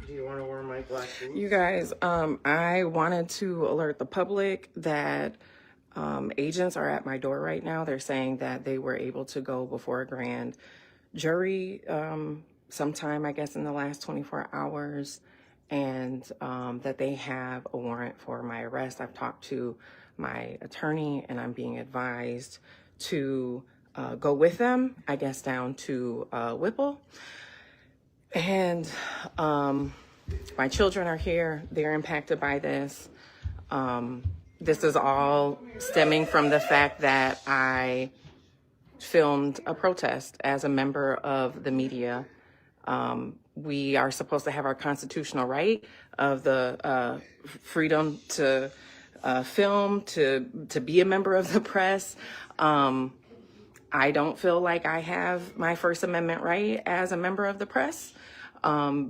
Do you want to wear my black boots? You guys, I wanted to alert the public that agents are at my door right now. They're saying that they were able to go before a grand jury sometime, I guess, in the last 24 hours, and that they have a warrant for my arrest. I've talked to my attorney, and I'm being advised to go with them, I guess, down to Whipple. And my children are here. They're impacted by this. This is all stemming from the fact that I filmed a protest as a member of the media. We are supposed to have our constitutional right of the freedom to film, to be a member of the press. I don't feel like I have my First Amendment right as a member of the press.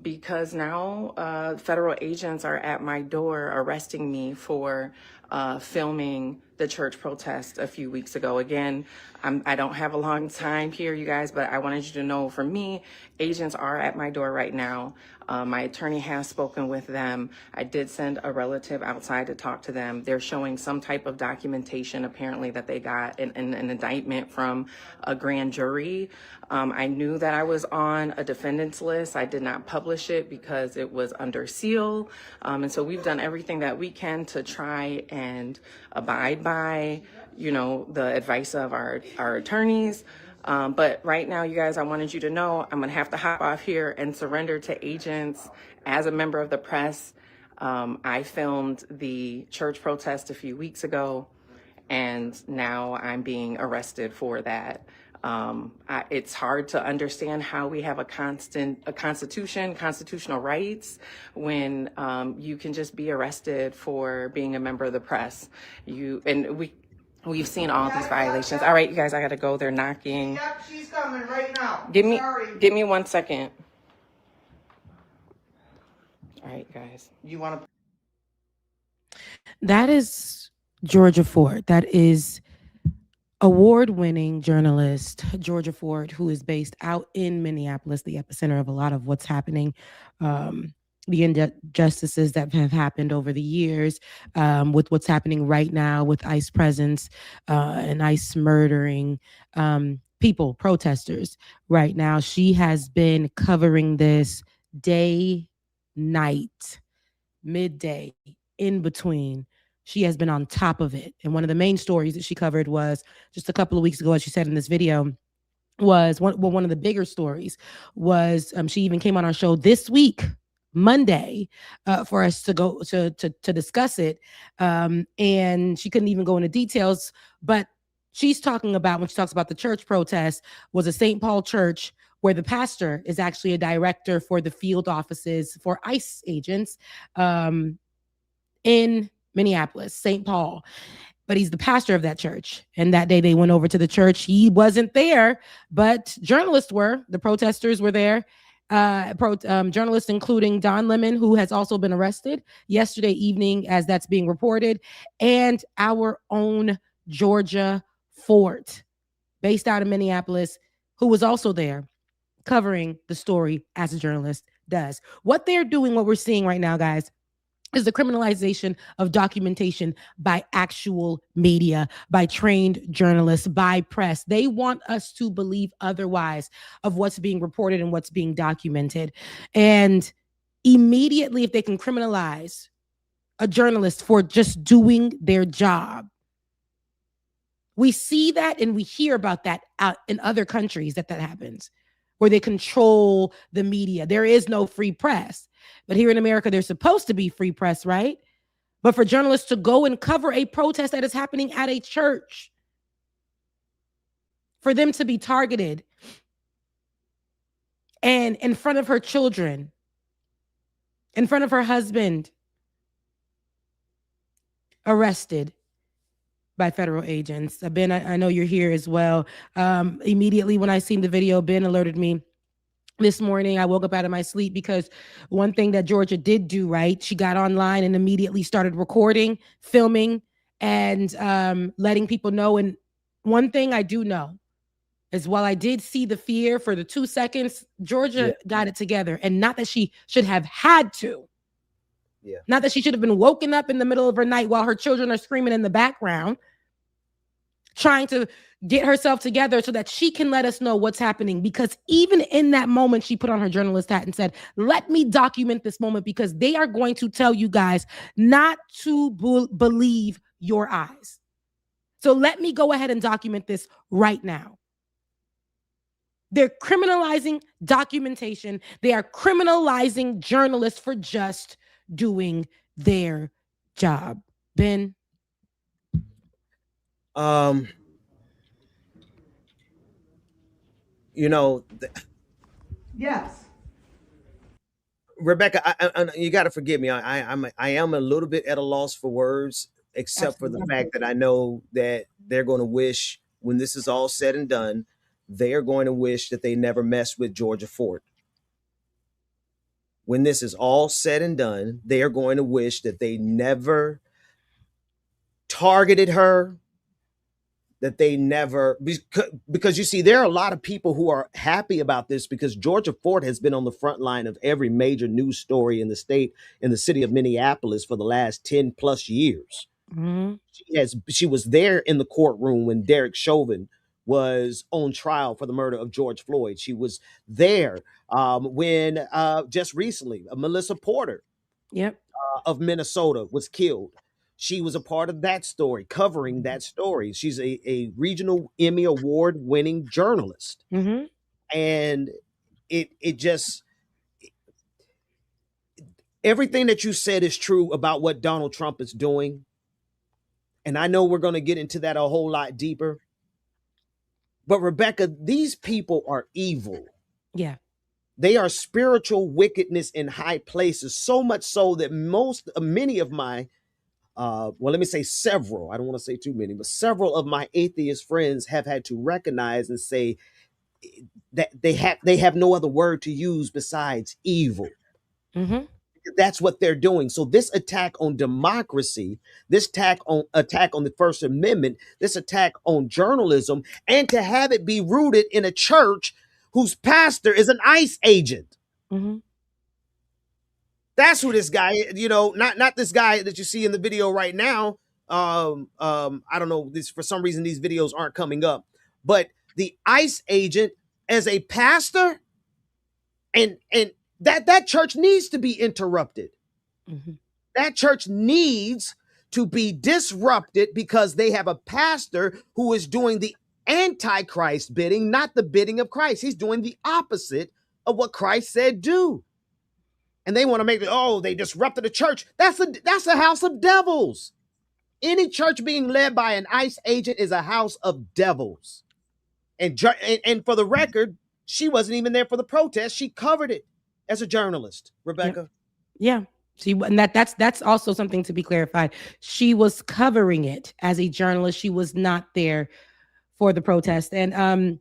Because now federal agents are at my door arresting me for filming the church protest a few weeks ago. Again, I don't have a long time here, you guys, but I wanted you to know, for me, agents are at my door right now. My attorney has spoken with them. I did send a relative outside to talk to them. They're showing some type of documentation, apparently, that they got an indictment from a grand jury. I knew that I was on a defendant's list. I did not publish it because it was under seal. And so we've done everything that we can to try and abide by, the advice of our attorneys. But right now, you guys, I wanted you to know I'm going to have to hop off here and surrender to agents as a member of the press. I filmed the church protest a few weeks ago, and now I'm being arrested for that. It's hard to understand how we have a constitution, constitutional rights, when you can just be arrested for being a member of the press. We've seen all these violations. All right, you guys, I gotta go. They're knocking. Yep, she's coming right now. Give me 1 second. All right, guys. You want to? That is Georgia Ford. That is award-winning journalist Georgia Ford, who is based out in Minneapolis, the epicenter of a lot of what's happening, the injustices that have happened over the years, with what's happening right now with ICE presence and ICE murdering people, protesters right now. She has been covering this day, night, midday, in between. She has been on top of it. And one of the main stories that she covered was just a couple of weeks ago, as she said in this video, was one of the bigger stories was she even came on our show this week, Monday, for us to go to discuss it. And she couldn't even go into details, but she's talking about, when she talks about the church protest, was a St. Paul church where the pastor is actually a director for the field offices for ICE agents in Minneapolis, St. Paul. But he's the pastor of that church. And that day they went over to the church. He wasn't there, but journalists were. The protesters were there. Journalists, including Don Lemon, who has also been arrested yesterday evening, as that's being reported, and our own Georgia Ford, based out of Minneapolis, who was also there covering the story as a journalist does. What they're doing, what we're seeing right now, guys, is the criminalization of documentation by actual media, by trained journalists, by press. They want us to believe otherwise of what's being reported and what's being documented. And immediately, if they can criminalize a journalist for just doing their job, we see that and we hear about that out in other countries that happens, where they control the media. There is no free press. But here in America, there's supposed to be free press, right? But for journalists to go and cover a protest that is happening at a church, for them to be targeted and in front of her children, in front of her husband, arrested by federal agents. Ben, I know you're here as well. Immediately when I seen the video, Ben alerted me this morning. I woke up out of my sleep because one thing that Georgia did do right, she got online and immediately started recording, filming, and letting people know. And one thing I do know Is while I did see the fear for the 2 seconds, Yeah. Georgia got it together. And not that she should have had to. Yeah. Not that she should have been woken up in the middle of her night while her children are screaming in the background, trying to get herself together so that she can let us know what's happening. Because even in that moment, she put on her journalist hat and said, let me document this moment because they are going to tell you guys not to believe your eyes. So let me go ahead and document this right now. They're criminalizing documentation. They are criminalizing journalists for just doing their job. Ben? You know, Yes. Rebecca, you got to forgive me. I am a little bit at a loss for words, except for the Absolutely. fact that I know that they're going to wish, when this is all said and done, they are going to wish that they never messed with Georgia Ford. When this is all said and done, they are going to wish that they never targeted her, that they never, because you see, there are a lot of people who are happy about this because Georgia Ford has been on the front line of every major news story in the state, in the city of Minneapolis for the last 10 plus years. Mm-hmm. She was there in the courtroom when Derek Chauvin was on trial for the murder of George Floyd. She was there when just recently Melissa Porter Yep. of Minnesota was killed. She was a part of that story, covering that story. She's a regional Emmy Award winning journalist. Mm-hmm. And it just, everything that you said is true about what Donald Trump is doing. And I know we're going to get into that a whole lot deeper. But Rebecca, these people are evil. Yeah. They are spiritual wickedness in high places, so much so that many of my well, let me say several. I don't want to say too many, but several of my atheist friends have had to recognize and say that they have no other word to use besides evil. Mm-hmm. That's what they're doing. So this attack on democracy, this attack on the First Amendment, this attack on journalism, and to have it be rooted in a church whose pastor is an ICE agent. Mm-hmm. That's who this guy, not this guy that you see in the video right now. I don't know. This, for some reason, these videos aren't coming up, but the ICE agent as a pastor, and that church needs to be interrupted. Mm-hmm. That church needs to be disrupted because they have a pastor who is doing the antichrist bidding, not the bidding of Christ. He's doing the opposite of what Christ said do. And they want to make it, oh, they disrupted the church. That's a house of devils. Any church being led by an ICE agent is a house of devils. And for the record, she wasn't even there for the protest. She covered it as a journalist, Rebecca. Yeah. And that's also something to be clarified. She was covering it as a journalist. She was not there for the protest. And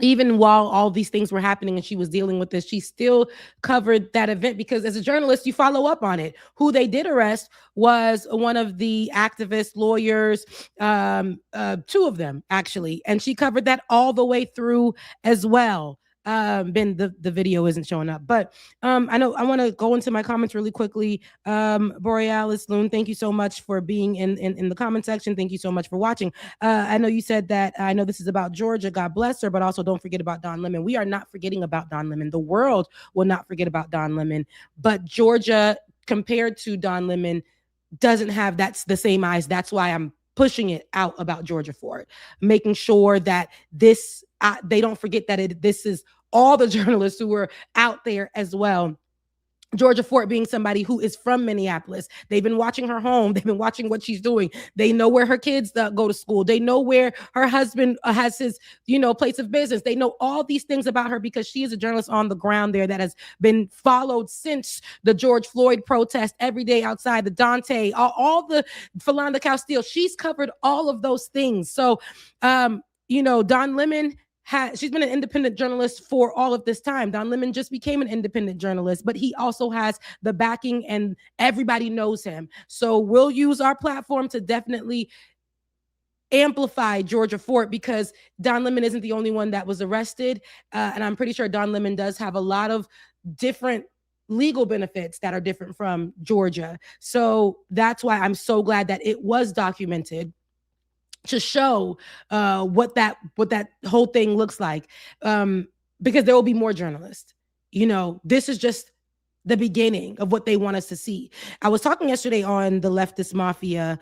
even while all these things were happening and she was dealing with this, she still covered that event because as a journalist, you follow up on it. Who they did arrest was one of the activist lawyers, two of them actually, and she covered that all the way through as well. Ben, the video isn't showing up, but I know I want to go into my comments really quickly. Borealis Loon, thank you so much for being in the comment section. Thank you so much for watching. I know you said that, I know this is about Georgia, God bless her, but also don't forget about Don Lemon. We are not forgetting about Don Lemon. The world will not forget about Don Lemon, but Georgia compared to Don Lemon doesn't have the same eyes. That's why I'm pushing it out about Georgia Ford, making sure that this they don't forget that this is all the journalists who were out there as well. Georgia Ford being somebody who is from Minneapolis. They've been watching her home. They've been watching what she's doing. They know where her kids go to school. They know where her husband has his, place of business. They know all these things about her because she is a journalist on the ground there that has been followed since the George Floyd protest every day outside, the Dante, all the Philanda Castile. She's covered all of those things. So, Don Lemon, she's been an independent journalist for all of this time. Don Lemon just became an independent journalist, but he also has the backing and everybody knows him. So we'll use our platform to definitely amplify Georgia Fort, because Don Lemon isn't the only one that was arrested. And I'm pretty sure Don Lemon does have a lot of different legal benefits that are different from Georgia. So that's why I'm so glad that it was documented to show what that whole thing looks like, because there will be more journalists. This is just the beginning of what they want us to see. I was talking yesterday on the Leftist Mafia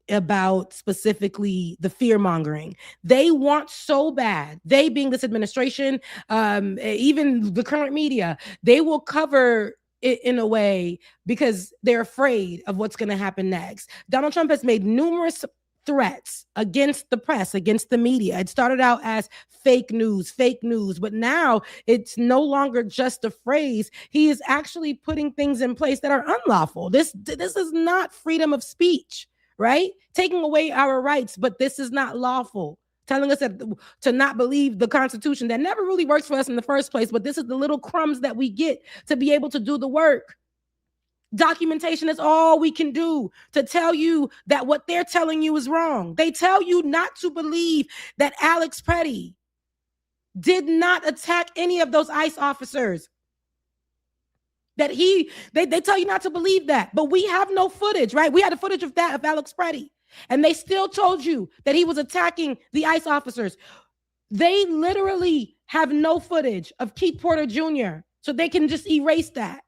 about specifically the fear mongering. They want so bad, they being this administration, even the current media, they will cover it in a way because they're afraid of what's going to happen next. Donald Trump has made numerous threats against the press, against the media. It started out as fake news, but now it's no longer just a phrase. He is actually putting things in place that are unlawful. This is not freedom of speech, right? Taking away our rights, but this is not lawful. Telling us that to not believe the Constitution that never really works for us in the first place, but this is the little crumbs that we get to be able to do the work. Documentation is all we can do to tell you that what they're telling you is wrong. They tell you not to believe that Alex Petty did not attack any of those ICE officers. That they tell you not to believe that, but we have no footage, right? We had the footage of that, of Alex Petty, and they still told you that he was attacking the ICE officers. They literally have no footage of Keith Porter Jr., so they can just erase that.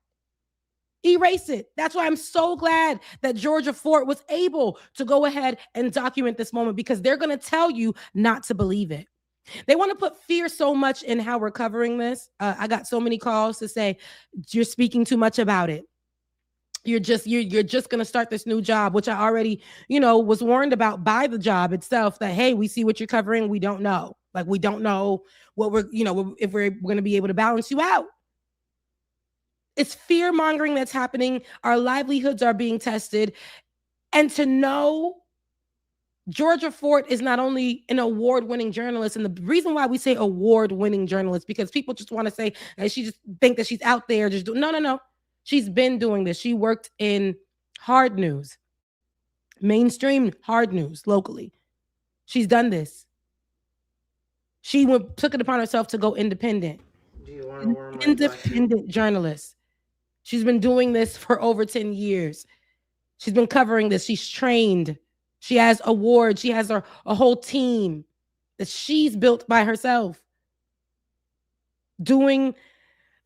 Erase it. That's why I'm so glad that Georgia Fort was able to go ahead and document this moment, because they're going to tell you not to believe it. They want to put fear so much in how we're covering this. I got so many calls to say, you're speaking too much about it. You're just going to start this new job, which I already, was warned about by the job itself, that, hey, we see what you're covering. We don't know. Like, we don't know what we're, if we're going to be able to balance you out. It's fear mongering that's happening. Our livelihoods are being tested. And to know Georgia Fort is not only an award-winning journalist, and the reason why we say award-winning journalist, because people just want to say that she just think that she's out there just doing, no. She's been doing this. She worked in hard news, mainstream hard news locally. She's done this. She took it upon herself to go independent. Do you want to warm Independent journalist. She's been doing this for over 10 years. She's been covering this. She's trained. She has awards. She has a whole team that she's built by herself, doing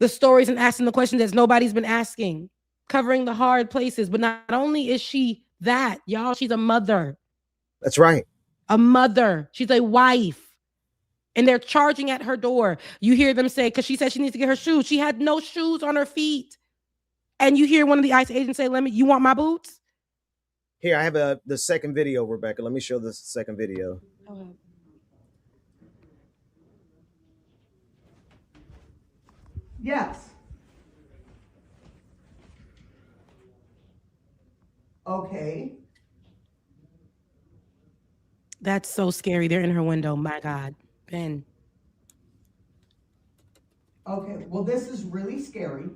the stories and asking the questions that nobody's been asking, covering the hard places. But not only is she that, y'all, she's a mother. That's right. A mother. She's a wife. And they're charging at her door. You hear them say, because she said she needs to get her shoes. She had no shoes on her feet. And you hear one of the ICE agents say, you want my boots? Here, I have the second video, Rebecca. Let me show the second video. Go ahead. Yes. Okay. That's so scary. They're in her window. My God. Ben. Okay. Well, this is really scary.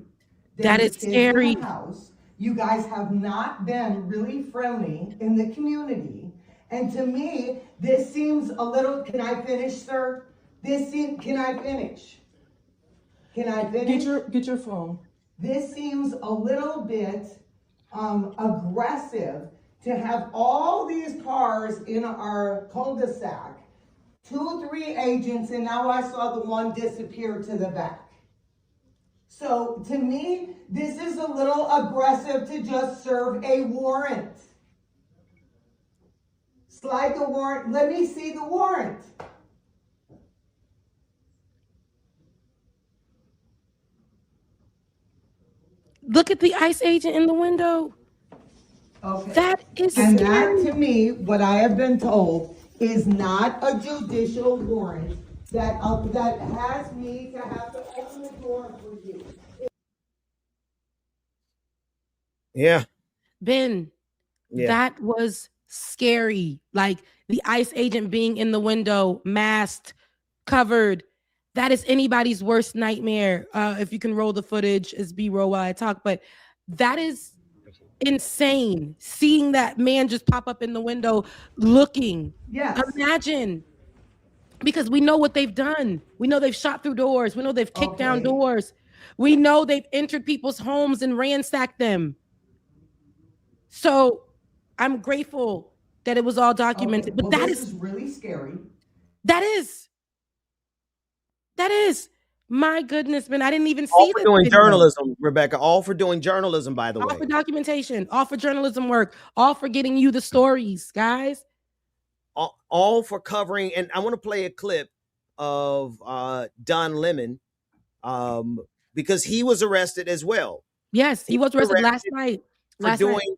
That There's is kids scary. in the house. You guys have not been really friendly in the community. And to me, this seems a little, can I finish, sir? Can I finish? Can I finish? Get your phone. This seems a little bit aggressive to have all these cars in our cul-de-sac, 2, 3 agents, and now I saw the one disappear to the back. So to me, this is a little aggressive to just serve a warrant. Slide the warrant. Let me see the warrant. Look at the ICE agent in the window. Okay. That is And scary. that, to me, what I have been told, is not a judicial warrant that has me to have to open the door for you. Yeah. Ben, that was scary. Like the ICE agent being in the window, masked, covered. That is anybody's worst nightmare. If you can roll the footage as B-roll while I talk, but that is insane seeing that man just pop up in the window looking. Yes. Imagine. Because we know what they've done. We know they've shot through doors. We know they've kicked down doors. We know they've entered people's homes and ransacked them. So I'm grateful that it was all documented. But this is really scary. That is. My goodness, man. I didn't even see all for this doing video. journalism, Rebecca. All for doing journalism, by the way. All for documentation. All for journalism work. All for getting you the stories, guys. All for covering. And I want to play a clip of Don Lemon because he was arrested as well. Yes, he was arrested last night. For doing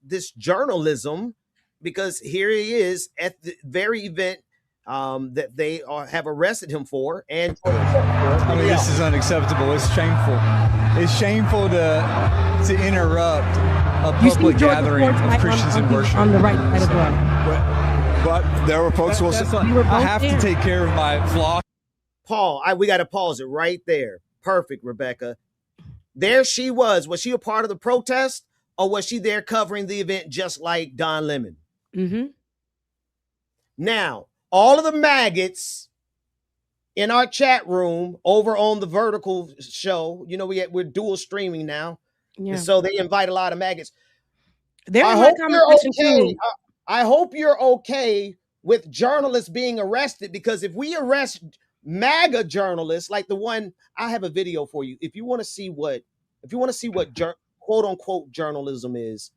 this journalism, because here he is at the very event that they have arrested him for. And I mean, this is unacceptable. It's shameful. It's shameful to interrupt a public gathering of Christians in worship. On the right side of the But there were folks who said, I have to take care of my flock. Paul, we got to pause it right there. Perfect, Rebecca. There she was. Was she a part of the protest, or was she there covering the event just like Don Lemon? Mm-hmm. Now, all of the maggots in our chat room over on the Vertical show, you know, we're dual streaming now. Yeah. And so they invite a lot of maggots. I hope you're okay with journalists being arrested, because if we arrest MAGA journalists like the one, I have a video for you. If you want to see what quote unquote journalism is,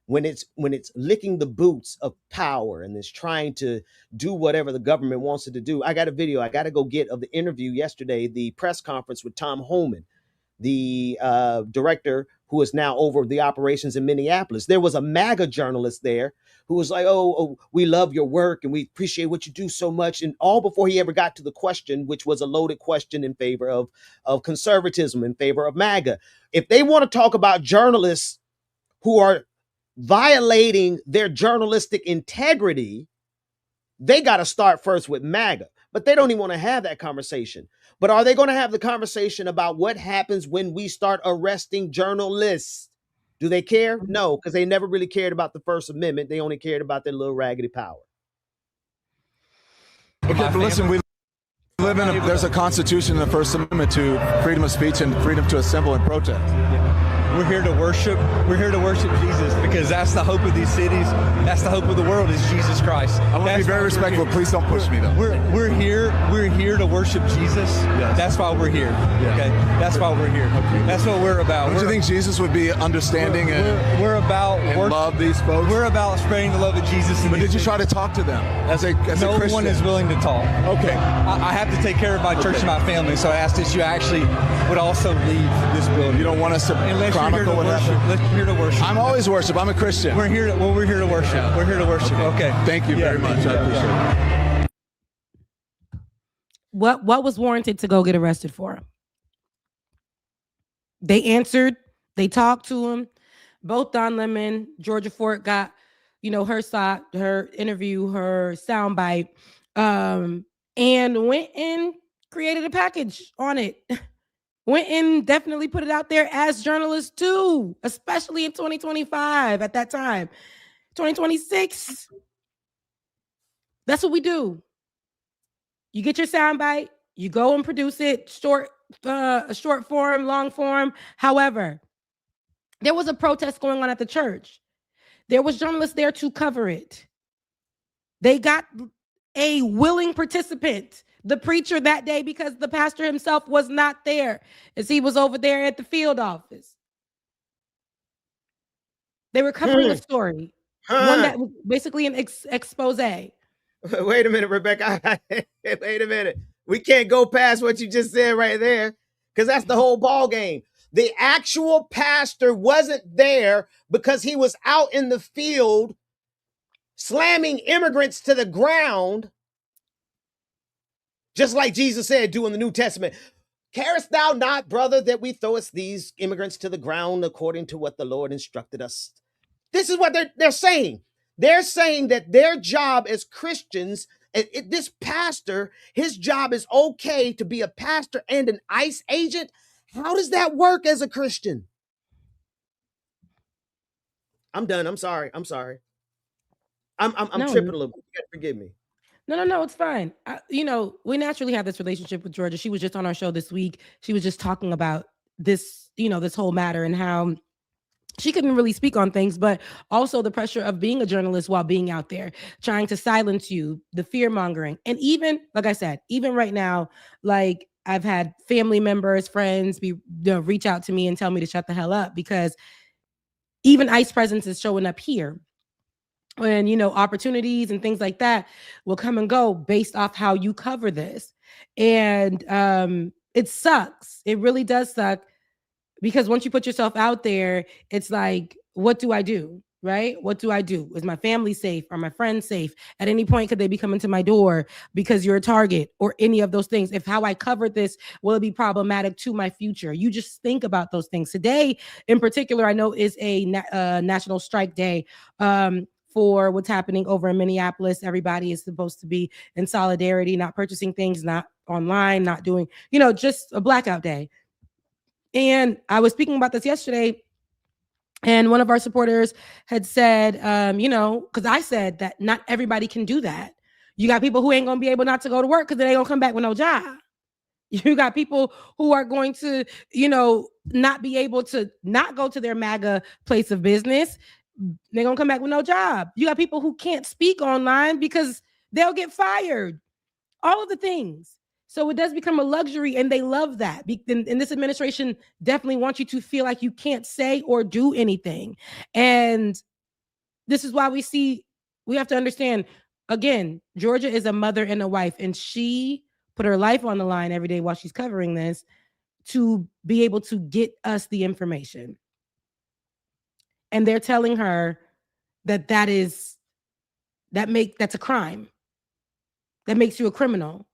when it's licking the boots of power and it's trying to do whatever the government wants it to do. I got a video I got to go get of the interview yesterday, the press conference with Tom Homan, the director who is now over the operations in Minneapolis. There was a MAGA journalist there who was like, oh, we love your work and we appreciate what you do so much. And all before he ever got to the question, which was a loaded question in favor of conservatism, in favor of MAGA. If they want to talk about journalists who are violating their journalistic integrity, they got to start first with MAGA. But they don't even want to have that conversation. But are they going to have the conversation about what happens when we start arresting journalists? Do they care? No, because they never really cared about the First Amendment. They only cared about their little raggedy power. Okay, but listen, we live in there's a constitution in the First Amendment to freedom of speech and freedom to assemble and protest. We're here to worship. We're here to worship Jesus, because that's the hope of these cities. That's the hope of the world, is Jesus Christ. I want to be very respectful. Please don't push me, though. We're here to worship Jesus. Yes. That's why we're here. Yes. Okay, that's why we're here. Okay. That's what we're about. Don't you think Jesus would be understanding we're about and love these folks? We're about spreading the love of Jesus. But did you try to talk to them as a Christian? No one is willing to talk. Okay, I have to take care of my church and my family, so I asked that you actually would also leave this building. You don't want us to chronicle what happened? Let's here to worship. I'm always worship. I'm a Christian. We're here to worship. Yeah. We're here to worship. Okay. Thank you very much. I appreciate it. What was warranted to go get arrested for? They answered. They talked to him. Both Don Lemon, Georgia Fort got, her interview, her soundbite, and went and created a package on it. Went and definitely put it out there as journalists too, especially in 2025 at that time. 2026. That's what we do. You get your soundbite, you go and produce it, short form, long form. However, there was a protest going on at the church. There was journalists there to cover it. They got a willing participant, the preacher that day, because the pastor himself was not there, as he was over there at the field office. They were covering a story, one that was basically an expose. Wait a minute, Rebecca. Wait a minute. We can't go past what you just said right there, because that's the whole ball game. The actual pastor wasn't there because he was out in the field slamming immigrants to the ground, just like Jesus said, do in the New Testament. Carest thou not, brother, that we throw us these immigrants to the ground according to what the Lord instructed us? This is what they're saying. They're saying that their job as Christians, this pastor, his job is okay to be a pastor and an ICE agent. How does that work as a Christian? I'm done. I'm sorry. I'm No, tripping a little bit. You gotta forgive me. no, it's fine. We naturally have this relationship with Georgia. She was just on our show this week. She was just talking about this, this whole matter and how she couldn't really speak on things, but also the pressure of being a journalist while being out there, trying to silence you, the fear mongering. And even, like I said, even right now, like I've had family members, friends reach out to me and tell me to shut the hell up, because even ICE presence is showing up here. And, opportunities and things like that will come and go based off how you cover this. And it sucks. It really does suck, because once you put yourself out there, it's like, what do I do? Right? What do I do? Is my family safe? Are my friends safe? At any point, could they be coming to my door because you're a target, or any of those things? If how I covered this, will it be problematic to my future? You just think about those things. Today, in particular, I know is a National Strike Day for what's happening over in Minneapolis. Everybody is supposed to be in solidarity, not purchasing things, not online, not doing, just a blackout day. And I was speaking about this yesterday, and one of our supporters had said, because I said that not everybody can do that. You got people who ain't going to be able not to go to work because they ain't going to come back with no job. You got people who are going to, not be able to not go to their MAGA place of business. They're going to come back with no job. You got people who can't speak online because they'll get fired. All of the things. So it does become a luxury, and they love that. And this administration definitely wants you to feel like you can't say or do anything. And this is why we have to understand, again, Georgia is a mother and a wife, and she put her life on the line every day while she's covering this to be able to get us the information. And they're telling her that's a crime. That makes you a criminal.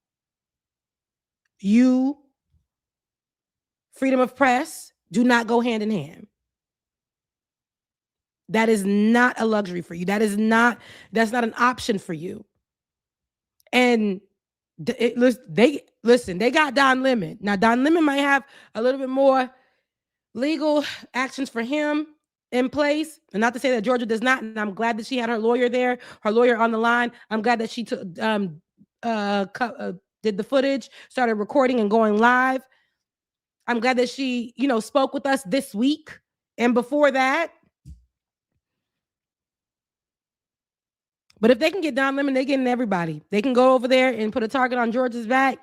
Freedom of press do not go hand in hand. That is not a luxury for you. That's not an option for you. And they got Don Lemon. Now, Don Lemon might have a little bit more legal actions for him in place. And not to say that Georgia does not. And I'm glad that she had her lawyer there, her lawyer on the line. I'm glad that she did the footage, started recording and going live. I'm glad that she, spoke with us this week and before that. But if they can get Don Lemon, they're getting everybody. They can go over there and put a target on Georgia's back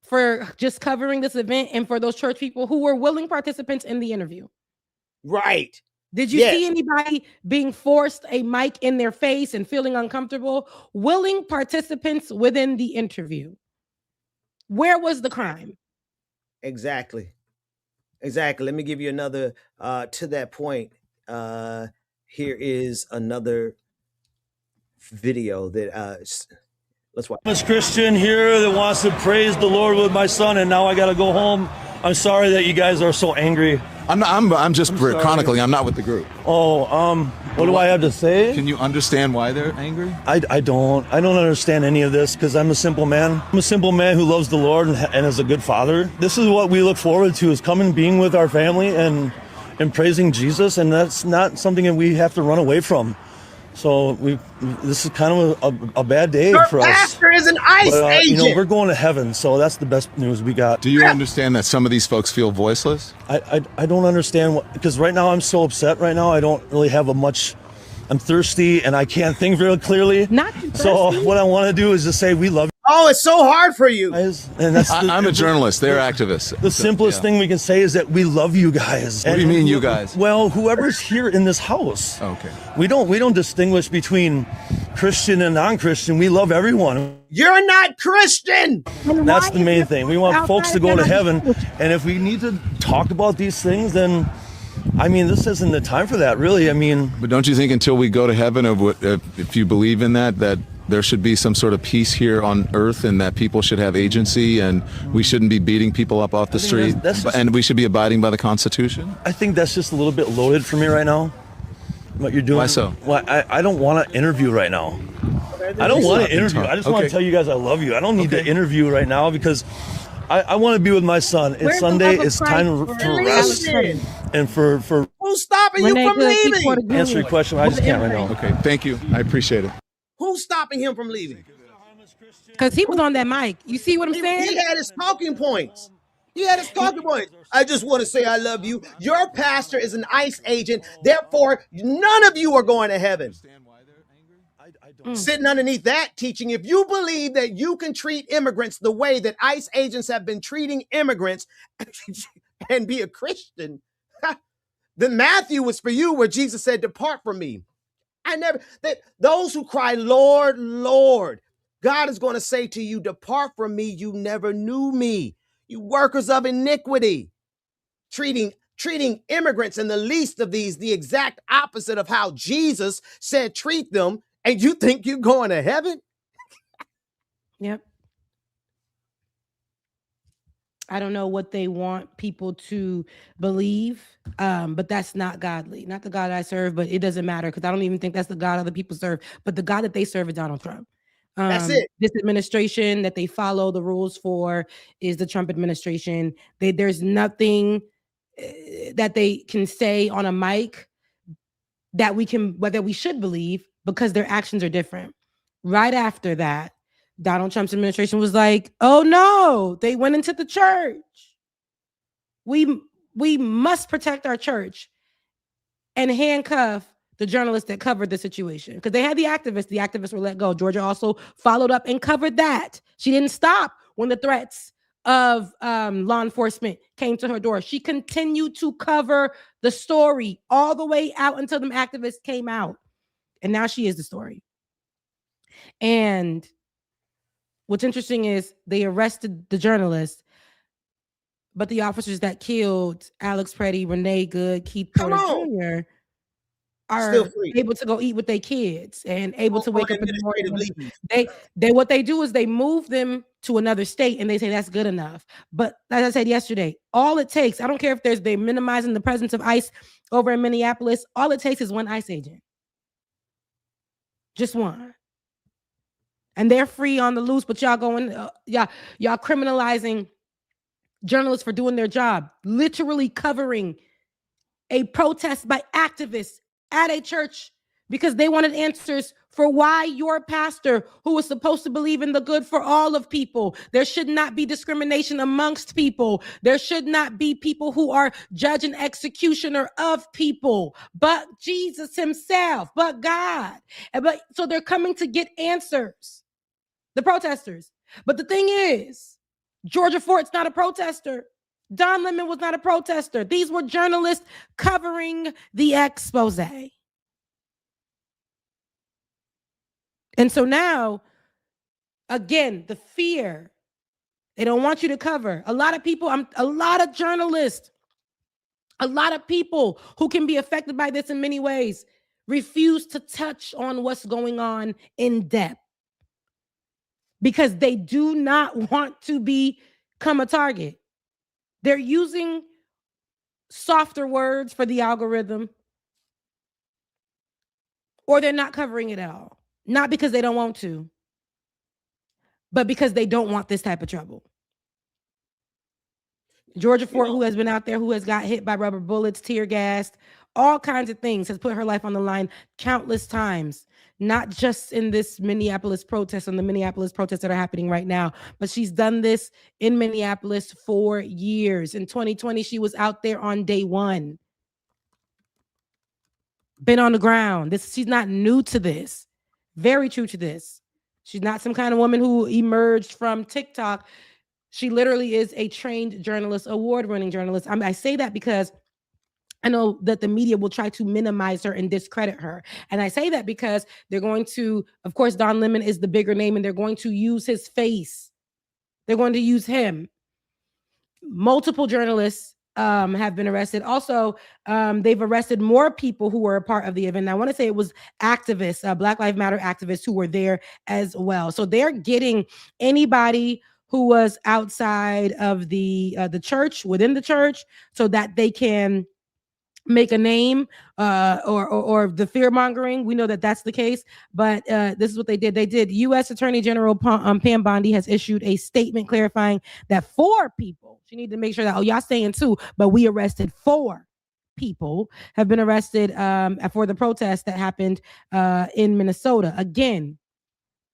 for just covering this event, and for those church people who were willing participants in the interview. Right. Did you see anybody being forced a mic in their face and feeling uncomfortable? Willing participants within the interview. Where was the crime? Exactly. Let me give you another to that point. Here is another video that let's watch. I'm a Christian here that wants to praise the Lord with my son, and now I got to go home. I'm sorry that you guys are so angry. I'm just chronicling. I'm not with the group. What do I have to say? Can you understand why they're angry? I don't understand any of this, because I'm a simple man. I'm a simple man who loves the Lord and is a good father. This is what we look forward to, is coming, being with our family and praising Jesus, and that's not something that we have to run away from. So this is kind of a bad day for us. Your pastor is an ICE agent. We're going to heaven, so that's the best news we got. Do you understand that some of these folks feel voiceless? I don't understand because right now I'm so upset. Right now I don't really have I'm thirsty and I can't think very clearly. Not too thirsty. So what I want to do is just say we love you. Oh, it's so hard for you. Guys, and I'm a journalist. They're activists. The simplest thing we can say is that we love you guys. What do you mean, you guys? Well, whoever's here in this house. Okay. We don't distinguish between Christian and non-Christian. We love everyone. You're not Christian. That's the main thing. We want folks to go to heaven. And if we need to talk about these things, then this isn't the time for that, really. But don't you think until we go to heaven, if you believe in that there should be some sort of peace here on earth, and that people should have agency, and we shouldn't be beating people up off the street, and we should be abiding by the Constitution? I think that's just a little bit loaded for me right now, what you're doing. Why so? Well, I don't want to interview right now. I don't want to interview. I just want to tell you guys I love you. I don't need to interview right now because I want to be with my son. It's Sunday. It's time for rest and for Who's stopping Renee, you from good. Keep leaving? Porter Jr. Answer your question. I just can't right now. Okay, thank you. I appreciate it. Who's stopping him from leaving? Because he was on that mic. You see what I'm He saying? had his talking points. He had his talking points. I just want to say I love you. Your pastor is an ICE agent. Therefore, none of you are going to heaven. Sitting underneath that teaching, if you believe that you can treat immigrants the way that ICE agents have been treating immigrants and be a Christian, then Matthew was for you, where Jesus said, depart from me. Those who cry, Lord, Lord, God is going to say to you, depart from me, you never knew me, you workers of iniquity. Treating immigrants and the least of these the exact opposite of how Jesus said treat them, and you think you're going to heaven? Yep. I don't know what they want people to believe, but that's not godly. Not the God I serve, but it doesn't matter because I don't even think that's the God other people serve. But the God that they serve is Donald Trump. That's it. This administration that they follow the rules for is the Trump administration. There's nothing that they can say on a mic that we should believe because their actions are different. Right after that, Donald Trump's administration was like, oh no, they went into the church. We must protect our church and handcuff the journalists that covered the situation. Because they had the activists were let go. Georgia also followed up and covered that. She didn't stop when the threats of law enforcement came to her door. She continued to cover the story all the way out until them activists came out. And now she is the story. And what's interesting is they arrested the journalist, but the officers that killed Alex Preddy, Renee Good, Keith Porter Jr. are able to go eat with their kids and able to wake up in the morning. What they do is they move them to another state and they say that's good enough. But as I said yesterday, all it takes, I don't care if they're minimizing the presence of ICE over in Minneapolis, all it takes is one ICE agent. Just one. And they're free on the loose, but y'all criminalizing journalists for doing their job, literally covering a protest by activists at a church because they wanted answers for why your pastor, who was supposed to believe in the good for all of people, there should not be discrimination amongst people. There should not be people who are judge and executioner of people, but Jesus himself, but God. So they're coming to get answers, the protesters. But the thing is, Georgia Fort's not a protester. Don Lemon was not a protester. These were journalists covering the expose. And so now, again, the fear, they don't want you to cover. A lot of people, a lot of journalists, a lot of people who can be affected by this in many ways refuse to touch on what's going on in depth because they do not want to become a target. They're using softer words for the algorithm, or they're not covering it at all. Not because they don't want to, but because they don't want this type of trouble. Georgia Fort, who has been out there, who has got hit by rubber bullets, tear gassed, all kinds of things, has put her life on the line countless times, not just in this Minneapolis protest and the Minneapolis protests that are happening right now, but she's done this in Minneapolis for years. In 2020, she was out there on day one. Been on the ground. She's not new to this. Very true to this. She's not some kind of woman who emerged from TikTok. She literally is a trained journalist, award-winning journalist. I say that because I know that the media will try to minimize her and discredit her. And I say that because they're going to, of course, Don Lemon is the bigger name, and they're going to use his face. They're going to use him. Multiple journalists have been arrested. Also, they've arrested more people who were a part of the event. And I want to say it was activists, Black Lives Matter activists who were there as well. So they're getting anybody who was outside of the church, within the church, so that they can make a name or the fear mongering. We know that that's the case, but this is what they did. They did. U.S. Attorney General Pam Bondi has issued a statement clarifying that 4 people, she needed to make sure that, y'all saying 2, but we arrested 4 people have been arrested for the protest that happened in Minnesota. Again,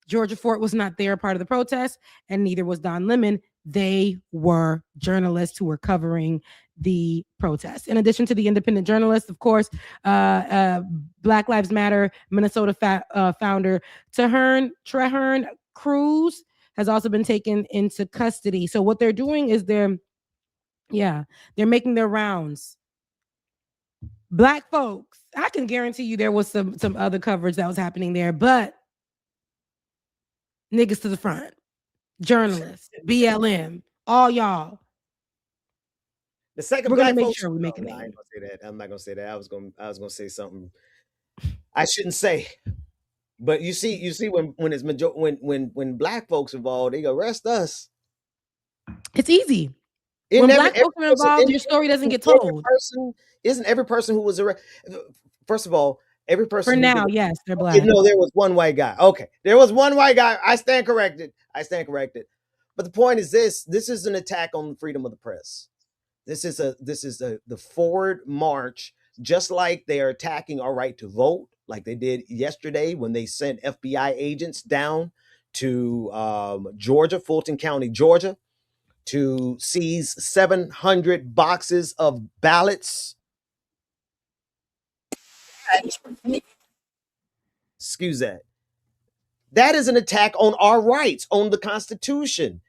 Georgia Fort was not there, part of the protest, and neither was Don Lemon. They were journalists who were covering the protest. In addition to the independent journalists, of course, Black Lives Matter Minnesota founder Treherne Cruz has also been taken into custody. So what they're doing is they're making their rounds. Black folks, I can guarantee you there was some other coverage that was happening there, but niggas to the front, journalists, BLM, all y'all. The second we're black gonna make folks, sure we make a no, I name. ain't gonna say that. I'm not gonna say that. I was gonna say something I shouldn't say. But you see when it's when black folks involved, they arrest us. It's easy. When black folks are involved, your story doesn't get told. Isn't every person who was arrested? First of all, every person. For now, yes, they're black. No, there was one white guy. Okay, there was one white guy. I stand corrected. But the point is this: this is an attack on freedom of the press. This is the forward march, just like they are attacking our right to vote, like they did yesterday when they sent FBI agents down to Georgia, Fulton County, Georgia, to seize 700 boxes of ballots. Excuse that. That is an attack on our rights, on the Constitution.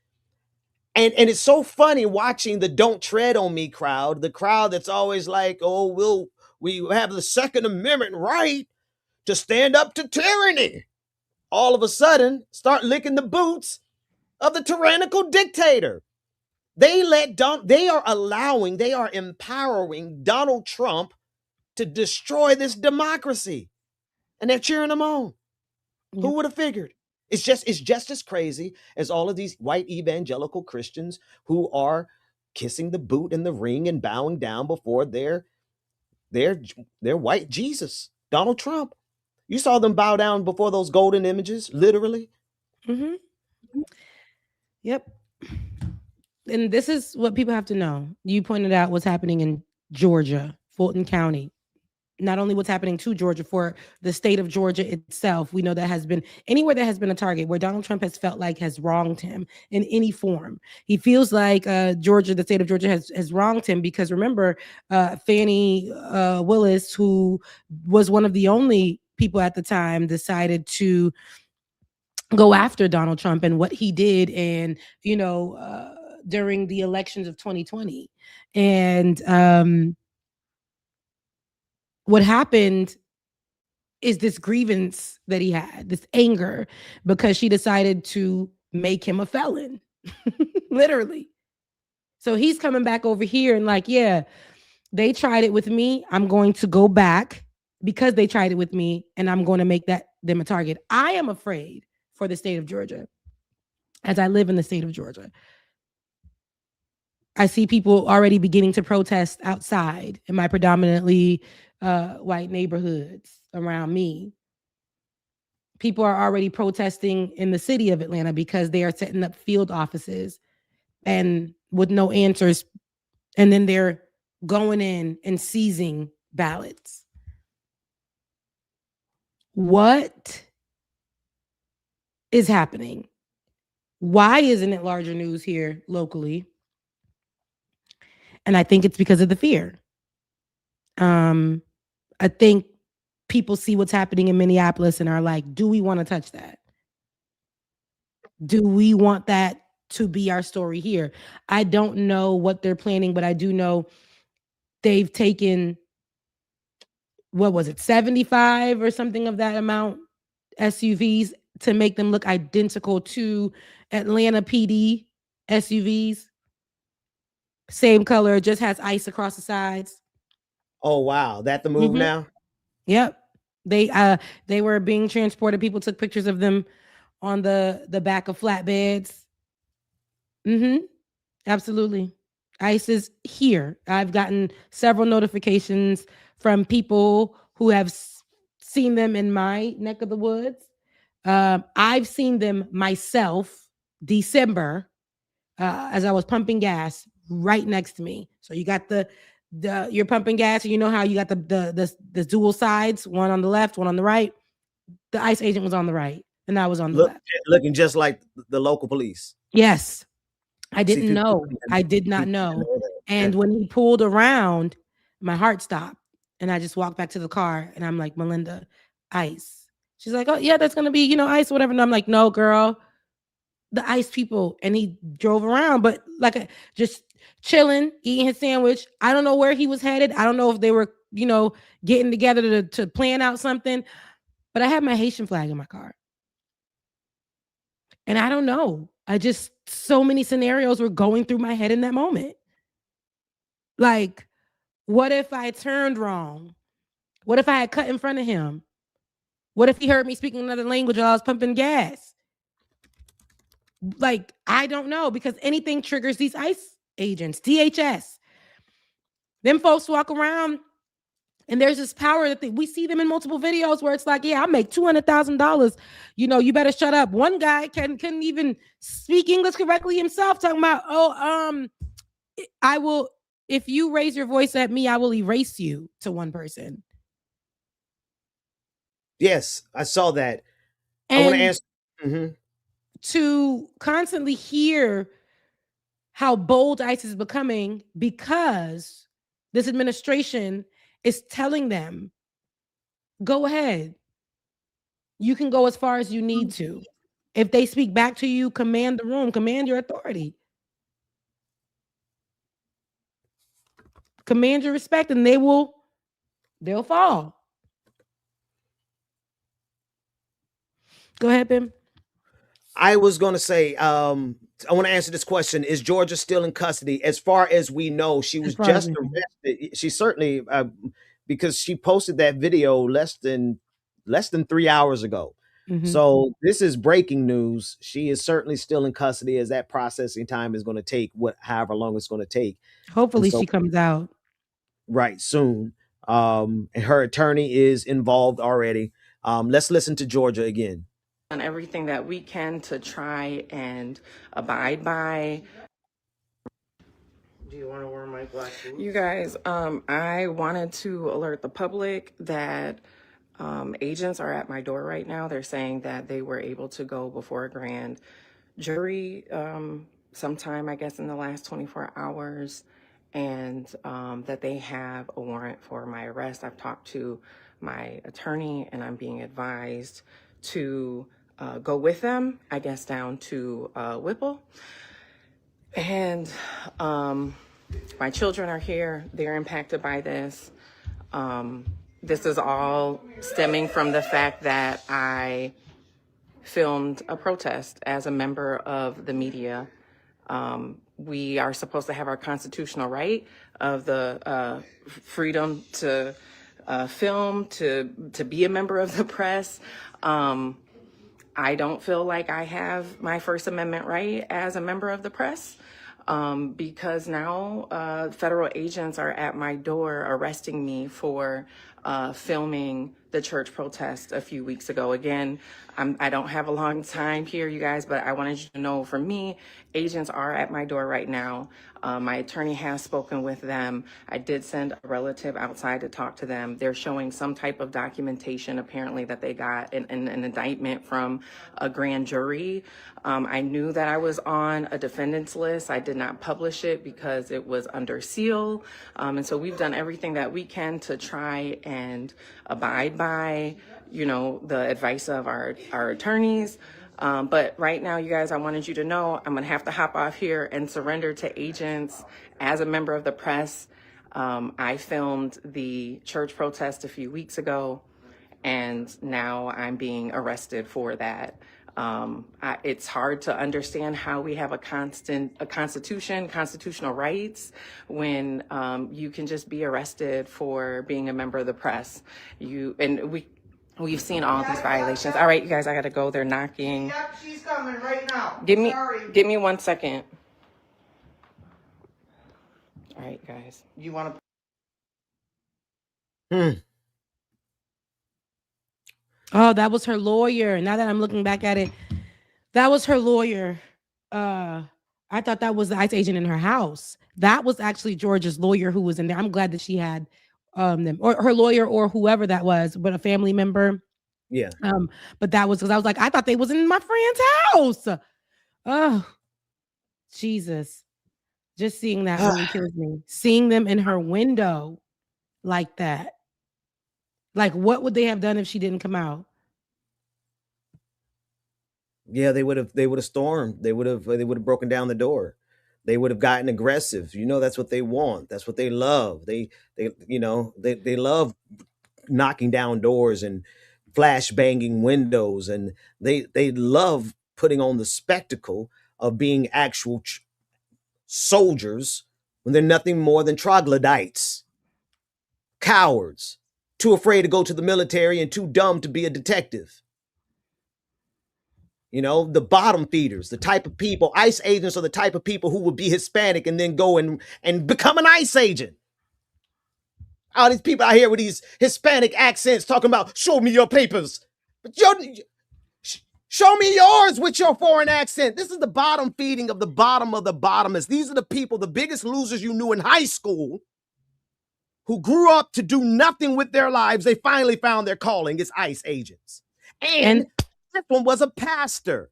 And it's so funny watching the "Don't Tread on Me" crowd, the crowd that's always like, oh, we have the Second Amendment right to stand up to tyranny. All of a sudden, start licking the boots of the tyrannical dictator. They are empowering Donald Trump to destroy this democracy. And they're cheering him on. Yep. Who would have figured? It's just as crazy as all of these white evangelical Christians who are kissing the boot and the ring and bowing down before their white Jesus, Donald Trump. You saw them bow down before those golden images, literally. Mm-hmm. Yep. And this is what people have to know. You pointed out what's happening in Georgia, Fulton County. Not only what's happening to Georgia, for the state of Georgia itself. We know that has been anywhere that has been a target where Donald Trump has felt like has wronged him in any form. He feels like Georgia, the state of Georgia has wronged him because remember, Fannie Willis, who was one of the only people at the time, decided to go after Donald Trump and what he did and, during the elections of 2020. And what happened is this grievance that he had, this anger, because she decided to make him a felon, literally. So he's coming back over here and like, yeah, they tried it with me. I'm going to go back because they tried it with me and I'm going to make them a target. I am afraid for the state of Georgia as I live in the state of Georgia. I see people already beginning to protest outside in my predominantly white neighborhoods around me. People are already protesting in the city of Atlanta because they are setting up field offices and with no answers. And then they're going in and seizing ballots. What is happening? Why isn't it larger news here locally? And I think it's because of the fear. I think people see what's happening in Minneapolis and are like, do we want to touch that? Do we want that to be our story here? I don't know what they're planning, but I do know they've taken, 75 or something of that amount SUVs to make them look identical to Atlanta PD SUVs. Same color, just has ice across the sides. Oh wow, that the move now? Yep. They were being transported. People took pictures of them on the back of flatbeds. Absolutely. ICE is here. I've gotten several notifications from people who have seen them in my neck of the woods. I've seen them myself December as I was pumping gas right next to me. So you got the you're pumping gas, and you know how you got the dual sides, one on the left, one on the right. The ICE agent was on the right, and I was on the left. Looking just like the local police. Yes. I See, didn't know. I did not know. And Yeah. when he pulled around, my heart stopped. And I just walked back to the car and I'm like, Melinda, ICE. She's like, oh, yeah, that's going to be, ICE or whatever. And I'm like, no, girl, the ICE people. And he drove around, but like just chilling, eating his sandwich. I don't know where he was headed. I don't know if they were, getting together to plan out something. But I had my Haitian flag in my car. And I don't know. So many scenarios were going through my head in that moment. Like, what if I turned wrong? What if I had cut in front of him? What if he heard me speaking another language while I was pumping gas? Like, I don't know, because anything triggers these ICE agents, DHS. Them folks walk around and there's this power that we see them in multiple videos where it's like, yeah, I make $200,000. You better shut up. One guy couldn't even speak English correctly himself, talking about, I will, if you raise your voice at me, I will erase you, to one person. Yes, I saw that. And I want to answer. To constantly hear how bold ICE is becoming because this administration is telling them, go ahead. You can go as far as you need to. If they speak back to you, command the room, command your authority. Command your respect, and they'll fall. Go ahead, Bim. I was going to say, I want to answer this question. Is Georgia still in custody? As far as we know, she was just arrested. She certainly, because she posted that video less than 3 hours ago. Mm-hmm. So this is breaking news. She is certainly still in custody, as that processing time is going to take however long it's going to take. Hopefully she comes out. Right, soon. And her attorney is involved already. Let's listen to Georgia again. On everything that we can to try and abide by. Do you want to wear my black boots? You guys, I wanted to alert the public that agents are at my door right now. They're saying that they were able to go before a grand jury sometime, I guess, in the last 24 hours, and that they have a warrant for my arrest. I've talked to my attorney, and I'm being advised to go with them, I guess, down to Whipple. And my children are here. They're impacted by this. This is all stemming from the fact that I filmed a protest as a member of the media. We are supposed to have our constitutional right of the freedom to film, to be a member of the press. I don't feel like I have my First Amendment right as a member of the press because now federal agents are at my door arresting me for filming the church protest a few weeks ago. Again, I don't have a long time here, you guys, but I wanted you to know, for me, agents are at my door right now. My attorney has spoken with them. I did send a relative outside to talk to them. They're showing some type of documentation, apparently, that they got an indictment from a grand jury. I knew that I was on a defendant's list. I did not publish it because it was under seal. And so we've done everything that we can to try and abide by, the advice of our attorneys. But right now, you guys, I wanted you to know I'm going to have to hop off here and surrender to agents as a member of the press. I filmed the church protest a few weeks ago, and now I'm being arrested for that. It's hard to understand how we have a constitution, constitutional rights, when you can just be arrested for being a member of the press. We've seen all these violations. All right, you guys, I gotta go. They're knocking. Yep, she's coming right now. Give me 1 second. All right, guys. You want to? Oh, that was her lawyer. Now that I'm looking back at it, that was her lawyer. I thought that was the ICE agent in her house. That was actually Georgia's lawyer who was in there. I'm glad that she had them, or her lawyer, or whoever that was, but a family member. Yeah. But that was because I was like, I thought they was in my friend's house. Oh, Jesus. Just seeing that really kills me. Seeing them in her window like that. Like, what would they have done if she didn't come out? Yeah, they would have stormed. They would have broken down the door. They would have gotten aggressive. You know, that's what they want. That's what they love. They love knocking down doors and flash banging windows, and they love putting on the spectacle of being actual soldiers when they're nothing more than troglodytes, cowards, too afraid to go to the military and too dumb to be a detective. You know, the bottom feeders, the type of people, ICE agents are the type of people who would be Hispanic and then go and become an ICE agent. All these people out here with these Hispanic accents talking about, show me your papers. But show me yours with your foreign accent. This is the bottom feeding of the bottom of the bottomest. These are the people, the biggest losers you knew in high school, who grew up to do nothing with their lives. They finally found their calling as ICE agents. And this one was a pastor.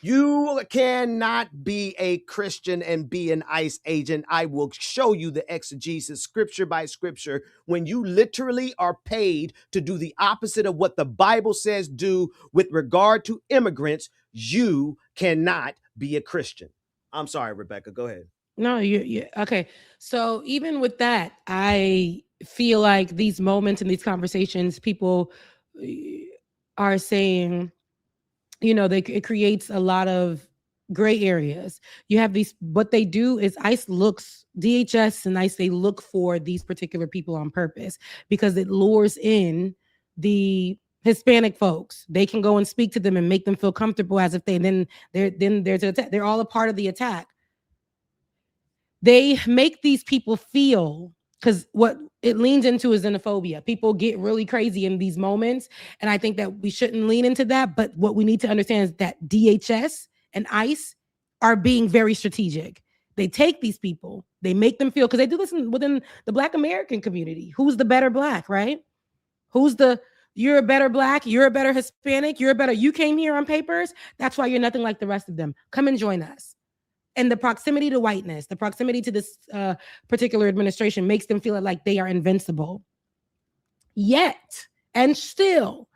You cannot be a Christian and be an ICE agent. I will show you the exegesis, scripture by scripture, when you literally are paid to do the opposite of what the Bible says do with regard to immigrants. You cannot be a Christian. I'm sorry, Rebecca, go ahead. No, you okay. So even with that, I feel like these moments and these conversations, people are saying, you know, it creates a lot of gray areas. You have these, what they do is ICE looks, DHS and ICE, they look for these particular people on purpose because it lures in the Hispanic folks. They can go and speak to them and make them feel comfortable as if they're all a part of the attack. They make these people feel, because what it leans into is xenophobia. People get really crazy in these moments. And I think that we shouldn't lean into that. But what we need to understand is that DHS and ICE are being very strategic. They take these people, they make them feel, because they do this within the Black American community. Who's the better Black, right? You're a better Black, you're a better Hispanic, you came here on papers. That's why you're nothing like the rest of them. Come and join us. And the proximity to whiteness, the proximity to this particular administration makes them feel like they are invincible. Yet, and still,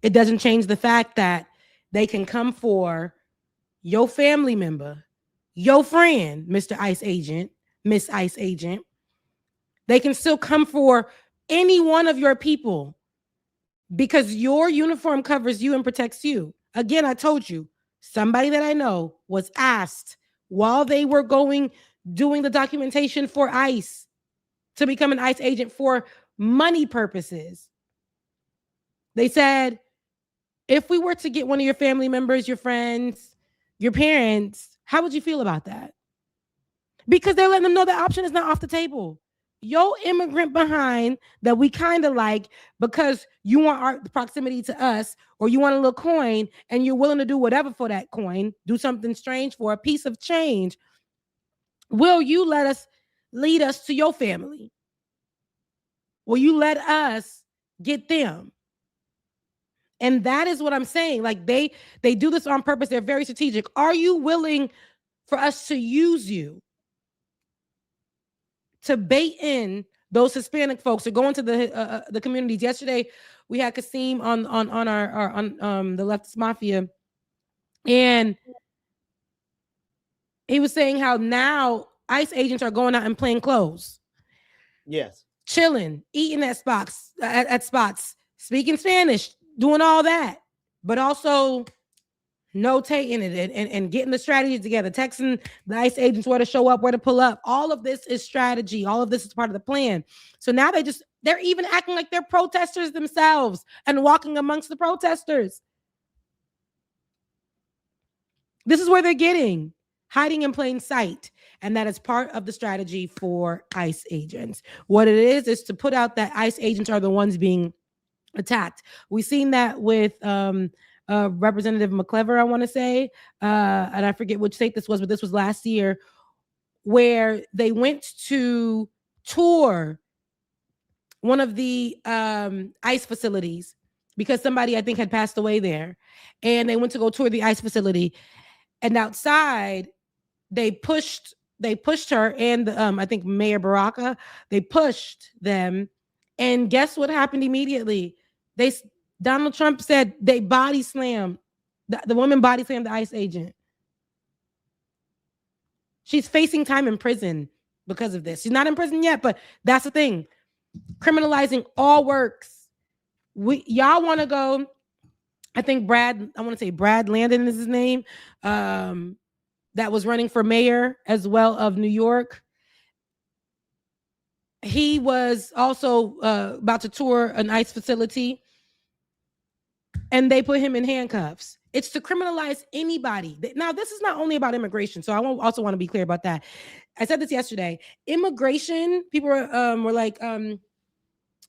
it doesn't change the fact that they can come for your family member, your friend, Mr. ICE agent, Miss ICE agent. They can still come for any one of your people because your uniform covers you and protects you. Again, I told you, somebody that I know was asked while they were doing the documentation for ICE to become an ICE agent for money purposes. They said, if we were to get one of your family members, your friends, your parents, how would you feel about that? Because they're letting them know the option is not off the table. Your immigrant behind that we kind of like because you want the proximity to us, or you want a little coin and you're willing to do whatever for that coin, do something strange for a piece of change. Will you lead us to your family? Will you let us get them? And that is what I'm saying. Like they do this on purpose. They're very strategic. Are you willing for us to use you to bait in those Hispanic folks to go into the communities? Yesterday, we had Kasim on the leftist mafia, and he was saying how now ICE agents are going out in plain clothes, yes, chilling, eating at spots, speaking Spanish, doing all that, but also notating it and getting the strategies together, texting the ICE agents where to show up, where to pull up. All of this is strategy. All of this is part of the plan. So now they're even acting like they're protesters themselves and walking amongst the protesters. This is where they're getting, hiding in plain sight. And that is part of the strategy for ICE agents. What it is to put out that ICE agents are the ones being attacked. We've seen that with Representative McClever, I want to say, and I forget which state this was, but this was last year, where they went to tour one of the ICE facilities because somebody I think had passed away there, and they went to go tour the ICE facility, and outside they pushed her and I think Mayor Baraka, they pushed them, and guess what happened immediately? Donald Trump said they body slammed the woman, body slammed the ICE agent. She's facing time in prison because of this. She's not in prison yet, but that's the thing. Criminalizing all works. Y'all want to go, I think Brad Landon is his name, that was running for mayor as well of New York. He was also about to tour an ICE facility, and they put him in handcuffs. It's to criminalize anybody. Now, this is not only about immigration, so I also want to be clear about that. I said this yesterday. Immigration, people were like,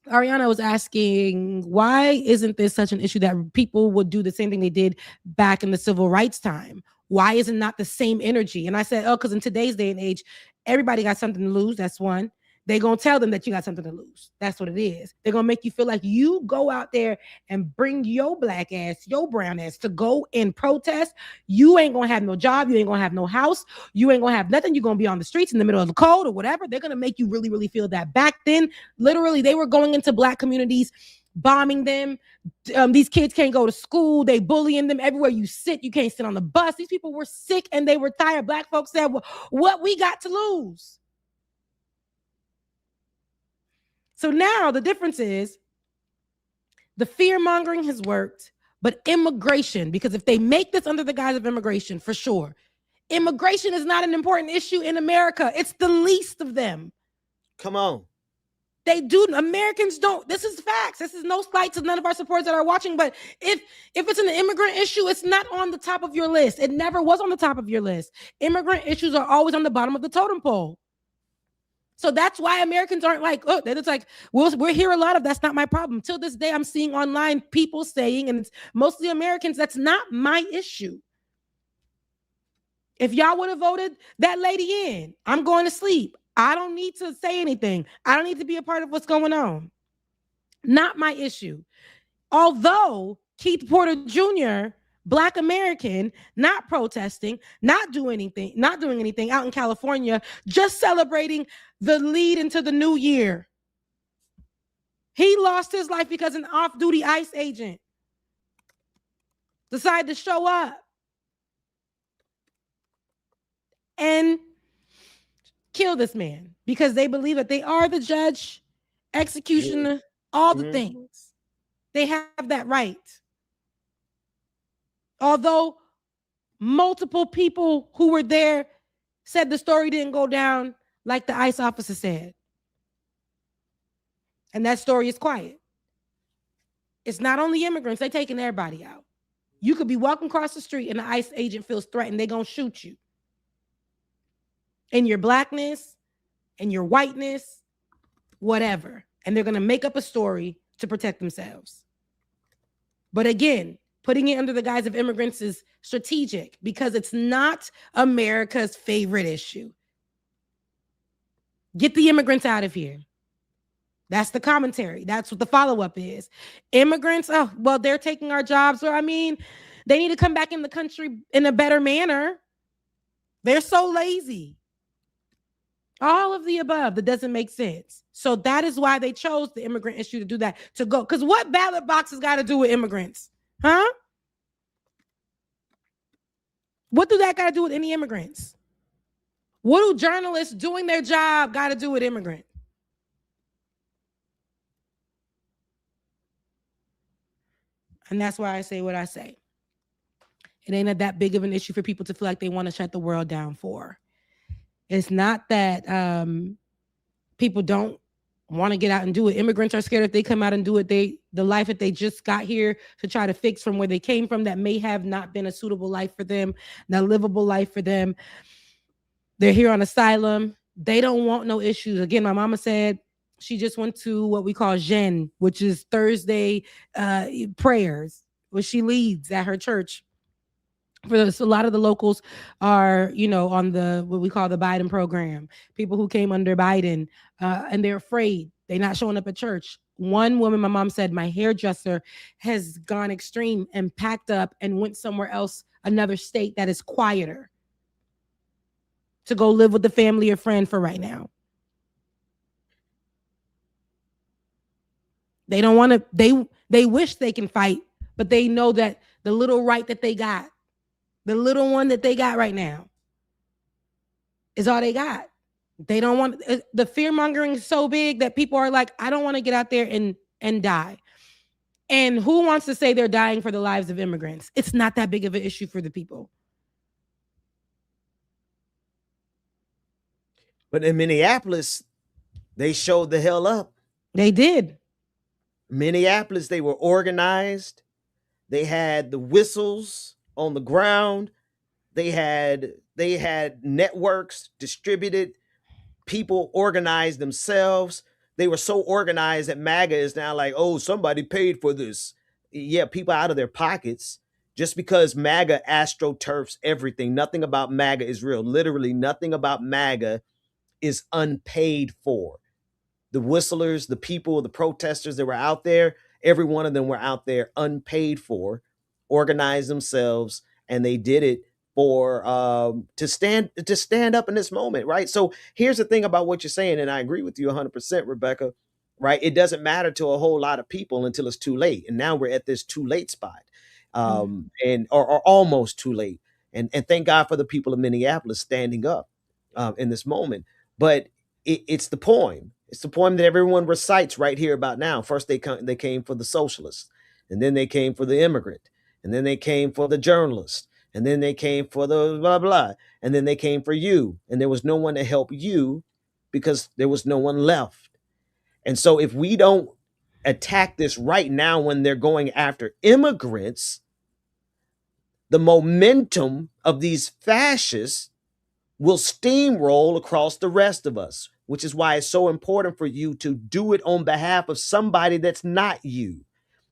Ariana was asking, why isn't this such an issue that people would do the same thing they did back in the civil rights time? Why isn't not the same energy? And I said, because in today's day and age, everybody got something to lose. That's one. They're going to tell them that you got something to lose. That's what it is. They're going to make you feel like you go out there and bring your black ass, your brown ass to go and protest. You ain't going to have no job. You ain't going to have no house. You ain't going to have nothing. You're going to be on the streets in the middle of the cold or whatever. They're going to make you really, really feel that. Back then, literally, they were going into black communities, bombing them. These kids can't go to school. They bullying them everywhere you sit. You can't sit on the bus. These people were sick and they were tired. Black folks said, well, what we got to lose? So now the difference is the fear mongering has worked, but immigration, because if they make this under the guise of immigration, for sure, immigration is not an important issue in America. It's the least of them. Come on. Americans don't, this is facts. This is no slight to none of our supporters that are watching, but if it's an immigrant issue, it's not on the top of your list. It never was on the top of your list. Immigrant issues are always on the bottom of the totem pole. So that's why Americans aren't like, oh, it's like, we're here a lot of, that's not my problem. Till this day, I'm seeing online people saying, and it's mostly Americans, that's not my issue. If y'all would have voted that lady in, I'm going to sleep. I don't need to say anything. I don't need to be a part of what's going on. Not my issue. Although Keith Porter Jr., Black American, not protesting, not doing anything out in California, just celebrating the lead into the new year. He lost his life because an off-duty ICE agent decided to show up and kill this man because they believe that they are the judge, executioner, all the things. They have that right. Although multiple people who were there said the story didn't go down like the ICE officer said. And that story is quiet. It's not only immigrants, they're taking everybody out. You could be walking across the street and the ICE agent feels threatened, they're going to shoot you. In your blackness, in your whiteness, whatever. And they're going to make up a story to protect themselves. But again, putting it under the guise of immigrants is strategic because it's not America's favorite issue. Get the immigrants out of here. That's the commentary. That's what the follow-up is. Immigrants, oh, well, they're taking our jobs. Or, I mean, they need to come back in the country in a better manner. They're so lazy. All of the above, that doesn't make sense. So that is why they chose the immigrant issue to do that, to go. Because what ballot box has got to do with immigrants? Huh? What do that got to do with any immigrants? What do journalists doing their job got to do with immigrants? And that's why I say what I say. It ain't that big of an issue for people to feel like they want to shut the world down for. It's not that people don't want to get out and do it. Immigrants are scared if they come out and do it, the life that they just got here to try to fix from where they came from, that may have not been a suitable life for them, not a livable life for them. They're here on asylum. They don't want no issues. Again, my mama said she just went to what we call Jen, which is Thursday prayers, which she leads at her church a lot of the locals are, on what we call the Biden program, people who came under Biden, and they're afraid. They're not showing up at church. One woman, my mom said, my hairdresser has gone extreme and packed up and went somewhere else, another state that is quieter, to go live with the family or friend for right now. They don't want to, they wish they can fight, but they know that the little right that they got, the little one that they got right now, is all they got. They don't want, the fear mongering is so big that people are like, I don't want to get out there and die. And who wants to say they're dying for the lives of immigrants? It's not that big of an issue for the people. But in Minneapolis, they showed the hell up. They did. Minneapolis, they were organized. They had the whistles on the ground. They had networks distributed. People organized themselves. They were so organized that MAGA is now like, oh, somebody paid for this. Yeah, people out of their pockets. Just because MAGA astroturfs everything. Nothing about MAGA is real. Literally nothing about MAGA is unpaid for. The whistlers, the people, the protesters that were out there, every one of them were out there unpaid for, organized themselves, and they did it for to stand up in this moment, right? So here's the thing about what you're saying, and I agree with you 100%, Rebecca, right? It doesn't matter to a whole lot of people until it's too late, and now we're at this too late spot, and or almost too late, and thank God for the people of Minneapolis standing up in this moment. But it's the poem. It's the poem that everyone recites right here about now. First, they came for the socialists, and then they came for the immigrant, and then they came for the journalist, and then they came for the blah, blah, and then they came for you. And there was no one to help you because there was no one left. And so if we don't attack this right now when they're going after immigrants, the momentum of these fascists will steamroll across the rest of us, which is why it's so important for you to do it on behalf of somebody that's not you.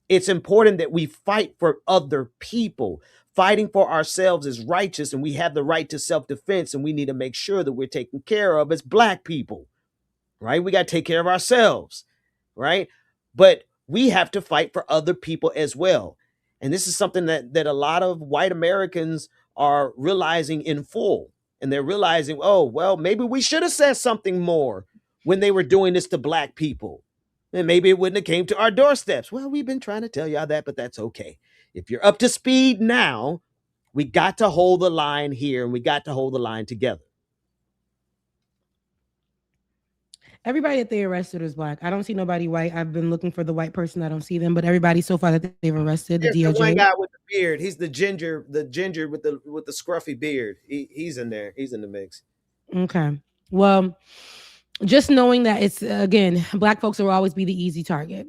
It's important that we fight for other people. Fighting for ourselves is righteous, and we have the right to self-defense, and we need to make sure that we're taken care of as Black people, right? We got to take care of ourselves, right? But we have to fight for other people as well. And this is something that a lot of white Americans are realizing in full. And they're realizing, oh, well, maybe we should have said something more when they were doing this to Black people. And maybe it wouldn't have came to our doorsteps. Well, we've been trying to tell y'all that, but that's okay. If you're up to speed now, we got to hold the line here, and we got to hold the line together. Everybody that they arrested is Black. I don't see nobody white. I've been looking for the white person. I don't see them, but everybody so far that they've arrested, the DOJ. The one guy with the beard. He's the ginger with the scruffy beard. He's in there. He's in the mix. Okay. Well, just knowing that it's, again, Black folks will always be the easy target.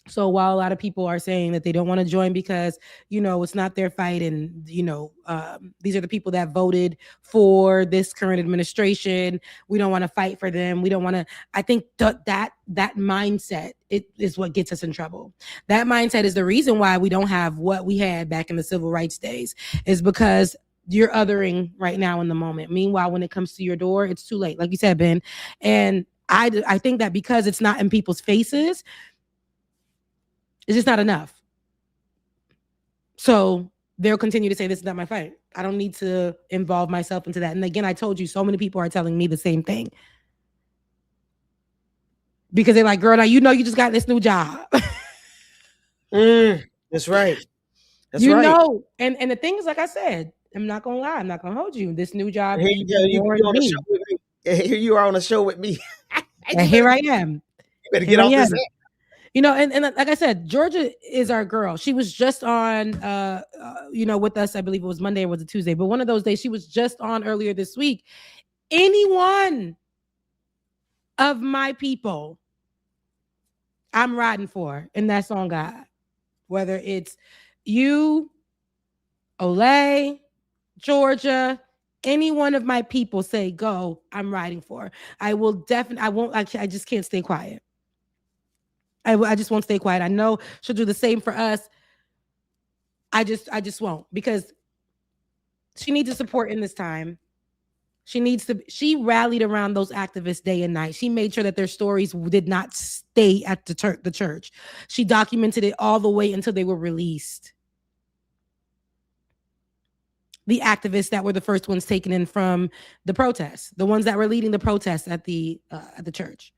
So while a lot of people are saying that they don't want to join because, it's not their fight, and, these are the people that voted for this current administration, we don't want to fight for them. We don't want to, I think that mindset is what gets us in trouble. That mindset is the reason why we don't have what we had back in the civil rights days, is because you're othering right now in the moment. Meanwhile, when it comes to your door, it's too late, like you said, Ben. And I think that because it's not in people's faces, it's just not enough. So they'll continue to say, this is not my fight. I don't need to involve myself into that. And again, I told you, so many people are telling me the same thing. Because they're like, girl, now you just got this new job. That's right. That's you right. know, and the thing is, like I said, I'm not going to lie. I'm not going to hold you. This new job. Here you are on a show with me. And here I am. You better get off this. And like I said, Georgia is our girl. She was just on, with us. I believe it was Monday or was it Tuesday, but one of those days she was just on earlier this week. Any one of my people, I'm riding for, and that's on God. Whether it's you, Olay, Georgia, any one of my people say go, I'm riding for. I just can't stay quiet. I just won't stay quiet. I know she'll do the same for us. I just won't, because She needs to support in this time. She rallied around those activists day and night. She made sure that their stories did not stay at the church. She documented it all the way until they were released. The activists that were the first ones taken in from the protests, the ones that were leading the protests at the church.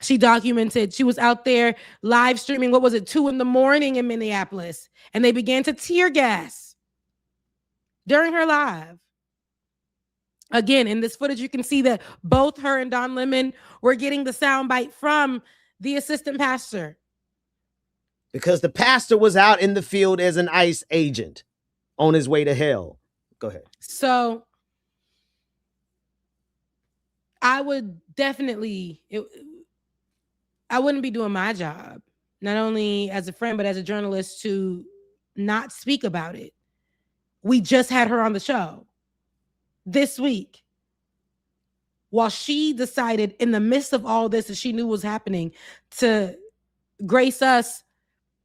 She documented, she was out there live streaming, 2 a.m. in Minneapolis, and they began to tear gas during her live. Again, in this footage, you can see that both her and Don Lemon were getting the soundbite from the assistant pastor. Because the pastor was out in the field as an ICE agent on his way to hell. Go ahead. So I would definitely, I wouldn't be doing my job, not only as a friend, but as a journalist, to not speak about it. We just had her on the show this week, while she decided in the midst of all this that she knew was happening to grace us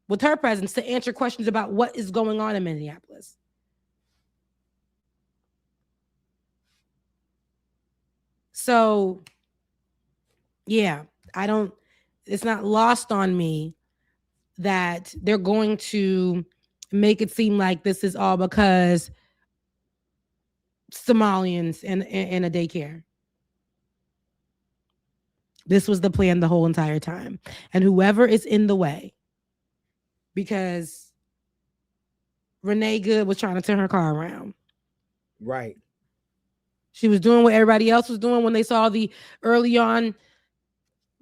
with her presence to answer questions about what is going on in Minneapolis. So, yeah, it's not lost on me that they're going to make it seem like this is all because Somalians in a daycare. This was the plan the whole entire time. And whoever is in the way, because Renee Good was trying to turn her car around. Right. She was doing what everybody else was doing when they saw the early on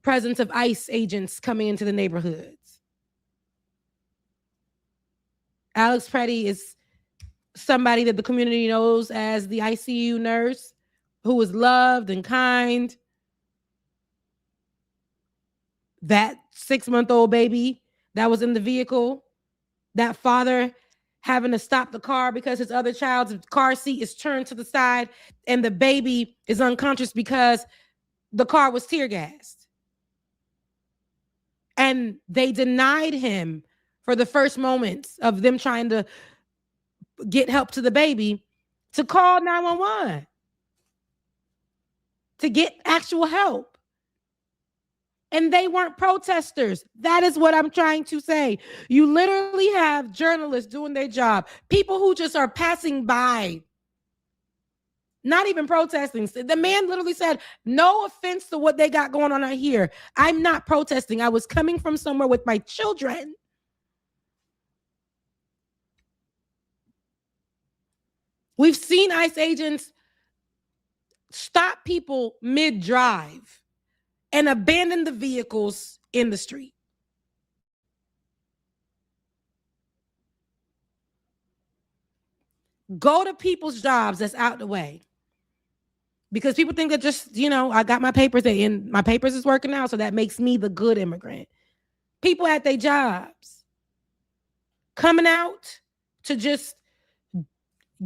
presence of ICE agents coming into the neighborhoods. Alex Petty is somebody that the community knows as the ICU nurse who was loved and kind. That 6-month-old baby that was in the vehicle, that father having to stop the car because his other child's car seat is turned to the side and the baby is unconscious because the car was tear gassed. And they denied him for the first moments of them trying to get help to the baby to call 911 to get actual help. And they weren't protesters. That is what I'm trying to say. You literally have journalists doing their job, people who just are passing by, not even protesting. The man literally said, no offense to what they got going on out here. I'm not protesting. I was coming from somewhere with my children. We've seen ICE agents stop people mid-drive and abandon the vehicles in the street. Go to people's jobs that's out the way. Because people think that just, I got my papers and my papers is working out, so that makes me the good immigrant. People at their jobs coming out to just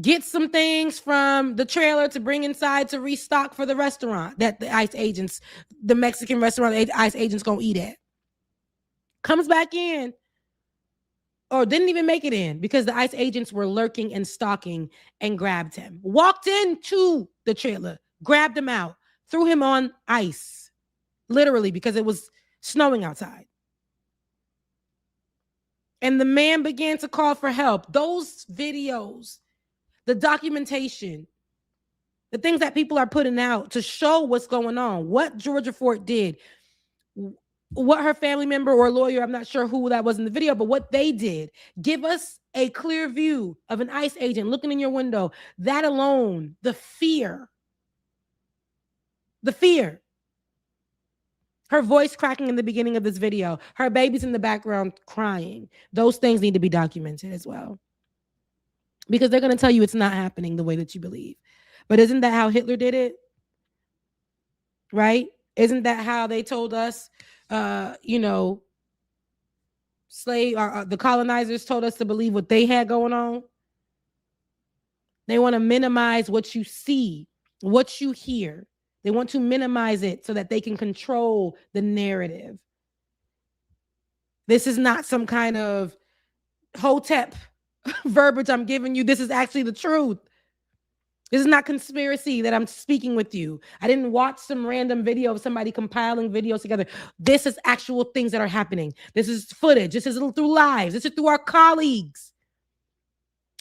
get some things from the trailer to bring inside to restock for the restaurant that the ICE agents, the Mexican restaurant ICE agents gonna eat at. Comes back in, or didn't even make it in because the ICE agents were lurking and stalking and grabbed him. Walked into the trailer, grabbed him out, threw him on ice, literally because it was snowing outside. And the man began to call for help. Those videos, the documentation, the things that people are putting out to show what's going on, what Georgia Fort did, what her family member or lawyer, I'm not sure who that was in the video, but what they did, give us a clear view of an ICE agent looking in your window. That alone, the fear. Her voice cracking in the beginning of this video, her baby's in the background crying. Those things need to be documented as well. Because they're going to tell you it's not happening the way that you believe. But isn't that how Hitler did it? Right? Isn't that how they told us, the colonizers told us to believe what they had going on? They want to minimize what you see, what you hear. They want to minimize it so that they can control the narrative. This is not some kind of Hotep verbiage I'm giving you. This is actually the truth. This is not conspiracy that I'm speaking with you. I didn't watch some random video of somebody compiling videos together. This is actual things that are happening. This is footage. This is through lives. This is through our colleagues.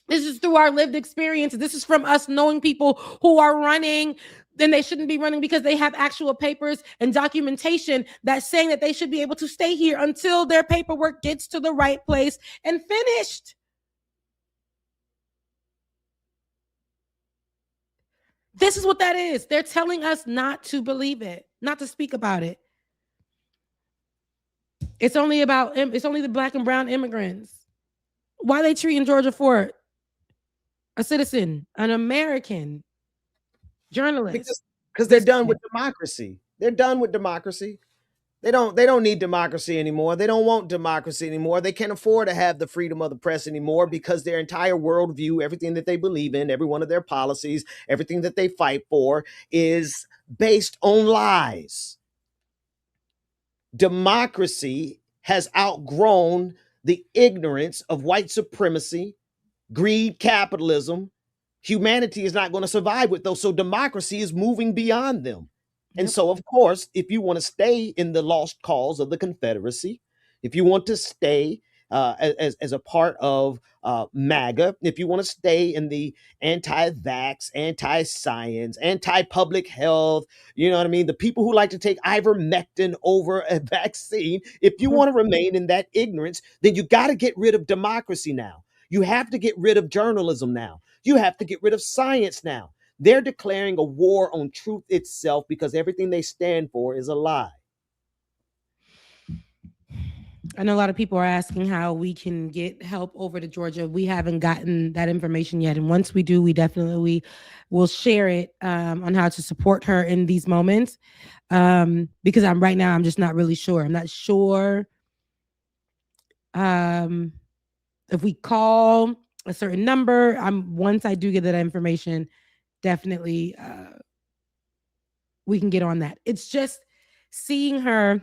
This is through our lived experiences. This is from us knowing people who are running, then they shouldn't be running because they have actual papers and documentation that's saying that they should be able to stay here until their paperwork gets to the right place and finished. This is what that is. They're telling us not to believe it, not to speak about it. It's only the black and brown immigrants. Why are they treating Georgia Ford, a citizen, an American journalist? Because they're done with democracy. They're done with democracy. They don't need democracy anymore. They don't want democracy anymore. They can't afford to have the freedom of the press anymore because their entire worldview, everything that they believe in, every one of their policies, everything that they fight for is based on lies. Democracy has outgrown the ignorance of white supremacy, greed, capitalism. Humanity is not going to survive with those. So democracy is moving beyond them. And so, of course, if you want to stay in the lost cause of the Confederacy, if you want to stay as a part of MAGA, if you want to stay in the anti-vax, anti-science, anti-public health, you know what I mean? The people who like to take ivermectin over a vaccine, if you want to remain in that ignorance, then you got to get rid of democracy now. You have to get rid of journalism now. You have to get rid of science now. They're declaring a war on truth itself because everything they stand for is a lie. I know a lot of people are asking how we can get help over to Georgia. We haven't gotten that information yet. And once we do, we definitely will share it on how to support her in these moments. Because I'm just not really sure. I'm not sure if we call a certain number. Once I do get that information, definitely we can get on that. It's just seeing her,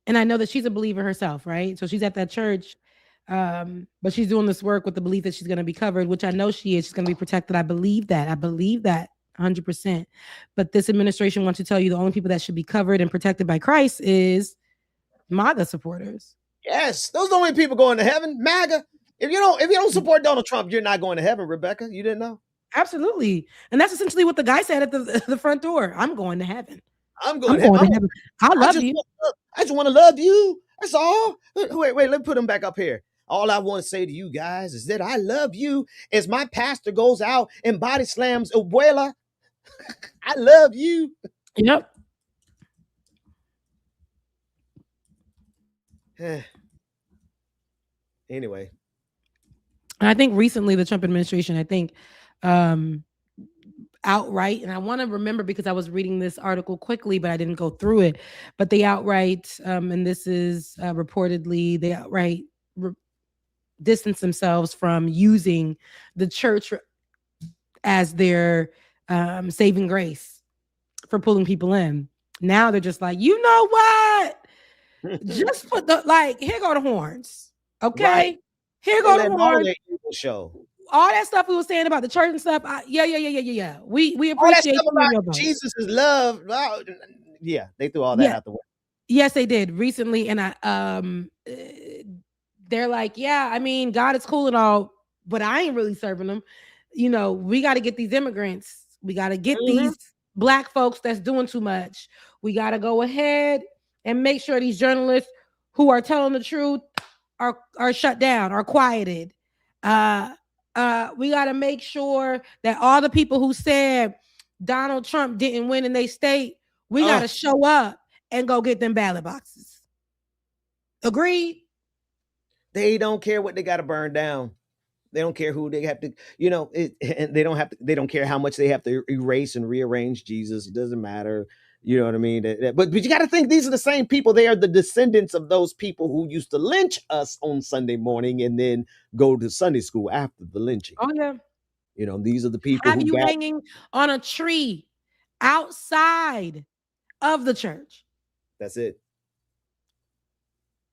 and I know that she's a believer herself, right? So she's at that church, but she's doing this work with the belief that she's going to be covered, which I know she is. She's going to be protected. I believe that 100%. But this administration wants to tell you the only people that should be covered and protected by Christ is MAGA supporters. Yes, those are the only people going to heaven. MAGA. If you don't support Donald Trump, you're not going to heaven, Rebecca. You didn't know? Absolutely. And that's essentially what the guy said at the front door. I'm going to heaven. I'm going to heaven. I love you. I just want to love you. That's all. Wait, let me put him back up here. All I want to say to you guys is that I love you as my pastor goes out and body slams Abuela. I love you. Yep. Anyway. And I think recently the Trump administration, outright, and I want to remember because I was reading this article quickly, but I didn't go through it, but they outright, and this is reportedly, they outright distance themselves from using the church as their saving grace for pulling people in. Now they're just like, you know what? Just put here go the horns. Okay. Right. Here go the horns. Show. All that stuff we were saying about the church and stuff. Yeah. We appreciate about Jesus' love. Yeah, they threw all that out the way. Yes, they did recently. And they're like, yeah, I mean, God is cool and all, but I ain't really serving them. You know, we got to get these immigrants. We got to get these Black folks that's doing too much. We got to go ahead and make sure these journalists who are telling the truth are shut down, are quieted. We got to make sure that all the people who said Donald Trump didn't win in their state, we got to show up and go get them ballot boxes. Agreed? They don't care what they got to burn down. They don't care who they have to, they don't care how much they have to erase and rearrange Jesus. It doesn't matter. You know what I mean? But you got to think these are the same people. They are the descendants of those people who used to lynch us on Sunday morning and then go to Sunday school after the lynching. Oh, yeah. These are the people have you hanging on a tree outside of the church. That's it.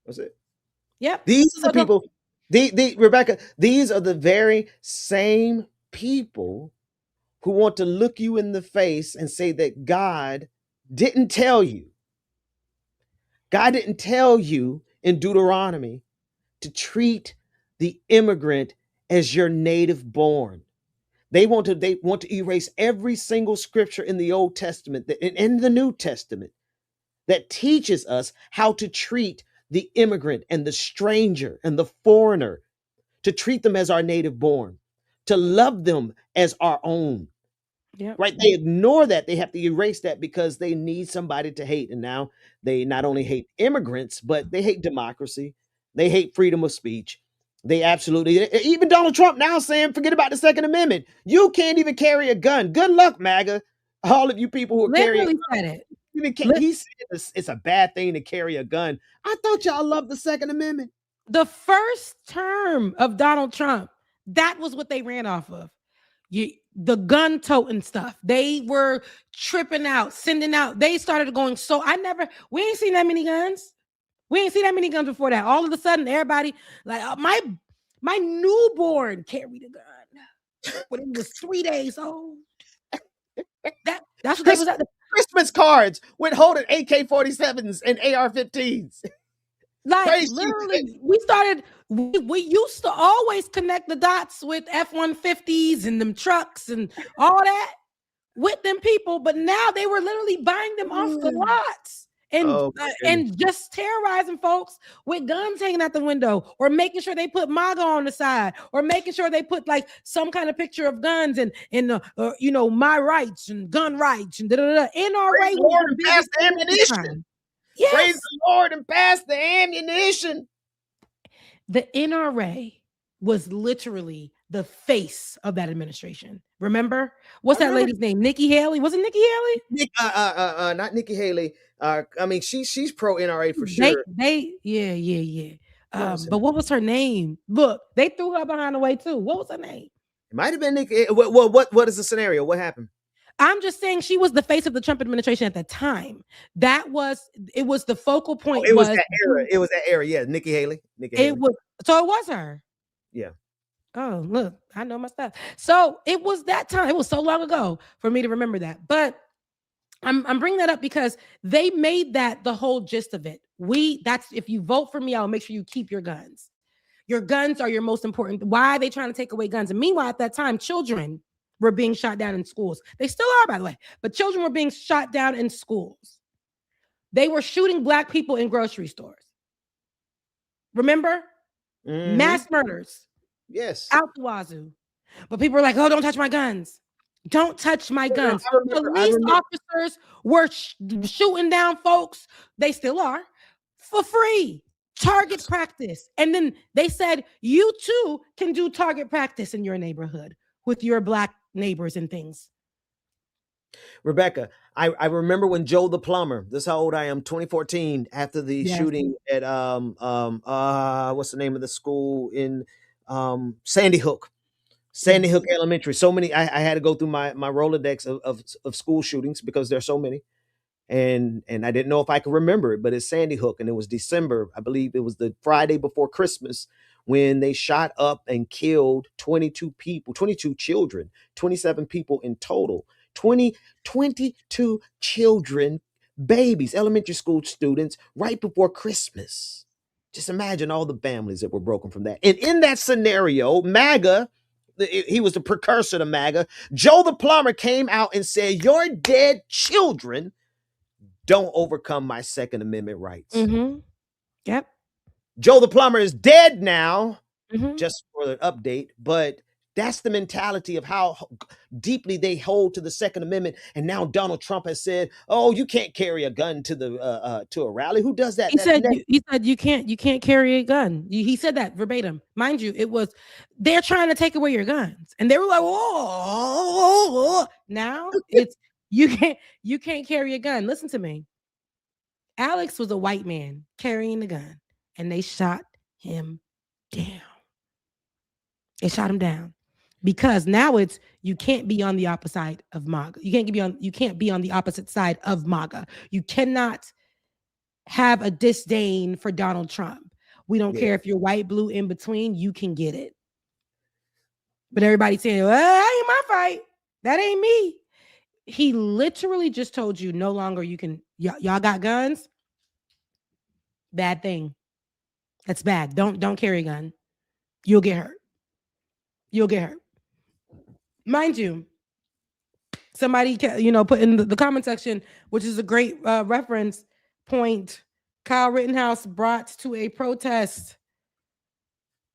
That's it. Yep. These are the people. Rebecca, these are the very same people who want to look you in the face and say that God didn't tell you. God didn't tell you in Deuteronomy to treat the immigrant as your native born. They want to erase every single scripture in the Old Testament and in the New Testament that teaches us how to treat the immigrant and the stranger and the foreigner, to treat them as our native born, to love them as our own. Yep. Right? They ignore that. They have to erase that because they need somebody to hate. And now they not only hate immigrants, but they hate democracy. They hate freedom of speech. They absolutely, even Donald Trump now saying, forget about the Second Amendment. You can't even carry a gun. Good luck, MAGA. All of you people who are carrying. Literally said it. He said it's a bad thing to carry a gun. I thought y'all loved the Second Amendment. The first term of Donald Trump, that was what they ran off of. The gun toting stuff. They were tripping out, sending out. They started going, we ain't seen that many guns. We ain't seen that many guns before that. All of a sudden, everybody, like my newborn carried a gun when it was 3 days old. That's what they was at. Christmas cards with holding AK-47s and AR-15s. Like crazy. Literally, we used to always connect the dots with F-150s and them trucks and all that with them people, but now they were literally buying them off the lots and just terrorizing folks with guns hanging out the window, or making sure they put MAGA on the side, or making sure they put like some kind of picture of guns and my rights and gun rights and NRA was the biggest ammunition. Yes. Praise the Lord and pass the ammunition. The NRA was literally the face of that administration. Remember? What's that lady's name? Nikki Haley? Was it Nikki Haley? Not Nikki Haley. I mean, she's pro NRA for sure. Yeah. But what was her name? Look, they threw her behind the way too. What was her name? It might have been Nikki. What is the scenario? What happened? I'm just saying she was the face of the Trump administration at the time. It was the focal point. It was that era. It was that era. Yeah, Nikki Haley. It was her. Yeah. Oh, look, I know my stuff. So it was that time. It was so long ago for me to remember that. But I'm bringing that up because they made that the whole gist of it. That's if you vote for me, I'll make sure you keep your guns. Your guns are your most important. Why are they trying to take away guns? And meanwhile, at that time, children were being shot down in schools. They still are, by the way, but children were being shot down in schools. They were shooting Black people in grocery stores. Remember? Mm-hmm. Mass murders. Yes. Out the wazoo. But people were like, oh, don't touch my guns. Don't touch my guns. Police officers were shooting down folks. They still are for free. Target practice. And then they said, you too can do target practice in your neighborhood with your Black neighbors and things. Rebecca, I remember when Joe the plumber, this is how old I am, 2014, after the shooting at what's the name of the school in Sandy Hook Elementary. So many, I had to go through my Rolodex of school shootings because there's so many. And I didn't know if I could remember it, but it's Sandy Hook, and it was December, I believe it was the Friday before Christmas, when they shot up and killed 22 children, 27 people in total, 22 children, babies, elementary school students, right before Christmas. Just imagine all the families that were broken from that. And in that scenario, MAGA, he was the precursor to MAGA, Joe the plumber came out and said, your dead children don't overcome my Second Amendment rights. Mm-hmm. Yep. Joe the plumber is dead now, just for the update, but that's the mentality of how deeply they hold to the Second Amendment. And now Donald Trump has said, "Oh, you can't carry a gun to a rally." Who does that? He said you can't carry a gun. He said that verbatim. Mind you, they're trying to take away your guns, and they were like, "Whoa!" Now it's you can't carry a gun. Listen to me. Alex was a white man carrying a gun, and they shot him down. They shot him down. Because now you can't be on the opposite side of MAGA. You can't be on the opposite side of MAGA. You cannot have a disdain for Donald Trump. We don't care if you're white, blue, in between, you can get it. But everybody's saying, well, that ain't my fight. That ain't me. He literally just told you no longer you can, y'all got guns? Bad thing. That's bad. Don't carry a gun. You'll get hurt. You'll get hurt. Mind you, somebody, put in the comment section, which is a great reference point. Kyle Rittenhouse brought to a protest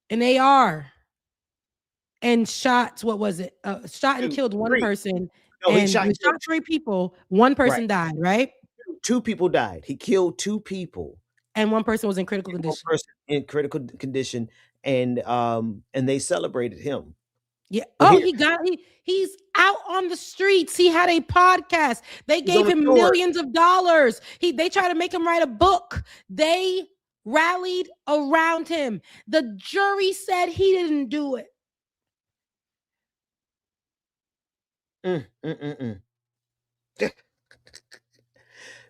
an AR and shot, what was it? Shot and killed one person. No, and he shot 3 people. One person died, right? 2 people died. He killed 2 people. And one person was in critical condition. One person in critical condition, and they celebrated him. Yeah. He's out on the streets. He had a podcast. They gave him millions of dollars. They tried to make him write a book. They rallied around him. The jury said he didn't do it.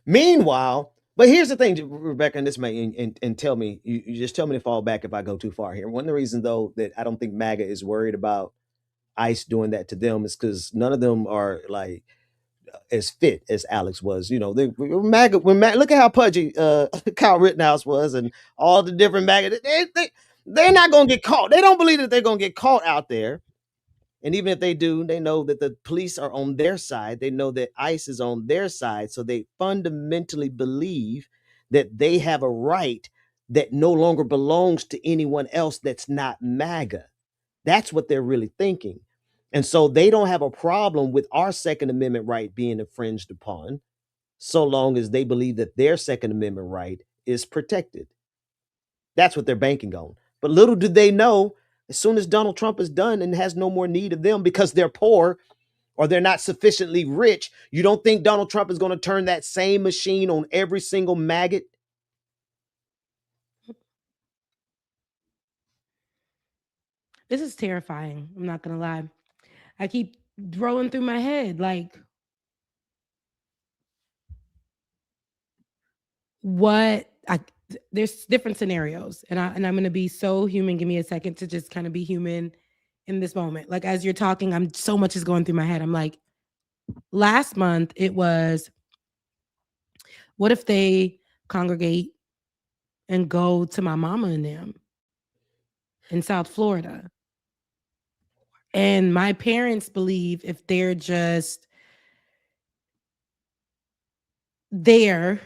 Meanwhile, but here's the thing, Rebecca, and this may and tell me, you just tell me to fall back if I go too far here. One of the reasons, though, that I don't think MAGA is worried about ICE doing that to them is because none of them are like as fit as Alex was. MAGA, look at how pudgy Kyle Rittenhouse was, and all the different MAGA. They're not going to get caught. They don't believe that they're going to get caught out there. And even if they do, they know that the police are on their side. They know that ICE is on their side. So they fundamentally believe that they have a right that no longer belongs to anyone else that's not MAGA. That's what they're really thinking. And so they don't have a problem with our Second Amendment right being infringed upon, so long as they believe that their Second Amendment right is protected. That's what they're banking on. But little do they know, as soon as Donald Trump is done and has no more need of them because they're poor or they're not sufficiently rich, you don't think Donald Trump is going to turn that same machine on every single maggot? This is terrifying. I'm not going to lie. I keep rolling through my head like, there's different scenarios, and I'm going to be so human. Give me a second to just kind of be human in this moment. Like, as you're talking, so much is going through my head. I'm like, last month it was, what if they congregate and go to my mama and them in South Florida? And my parents believe if they're just there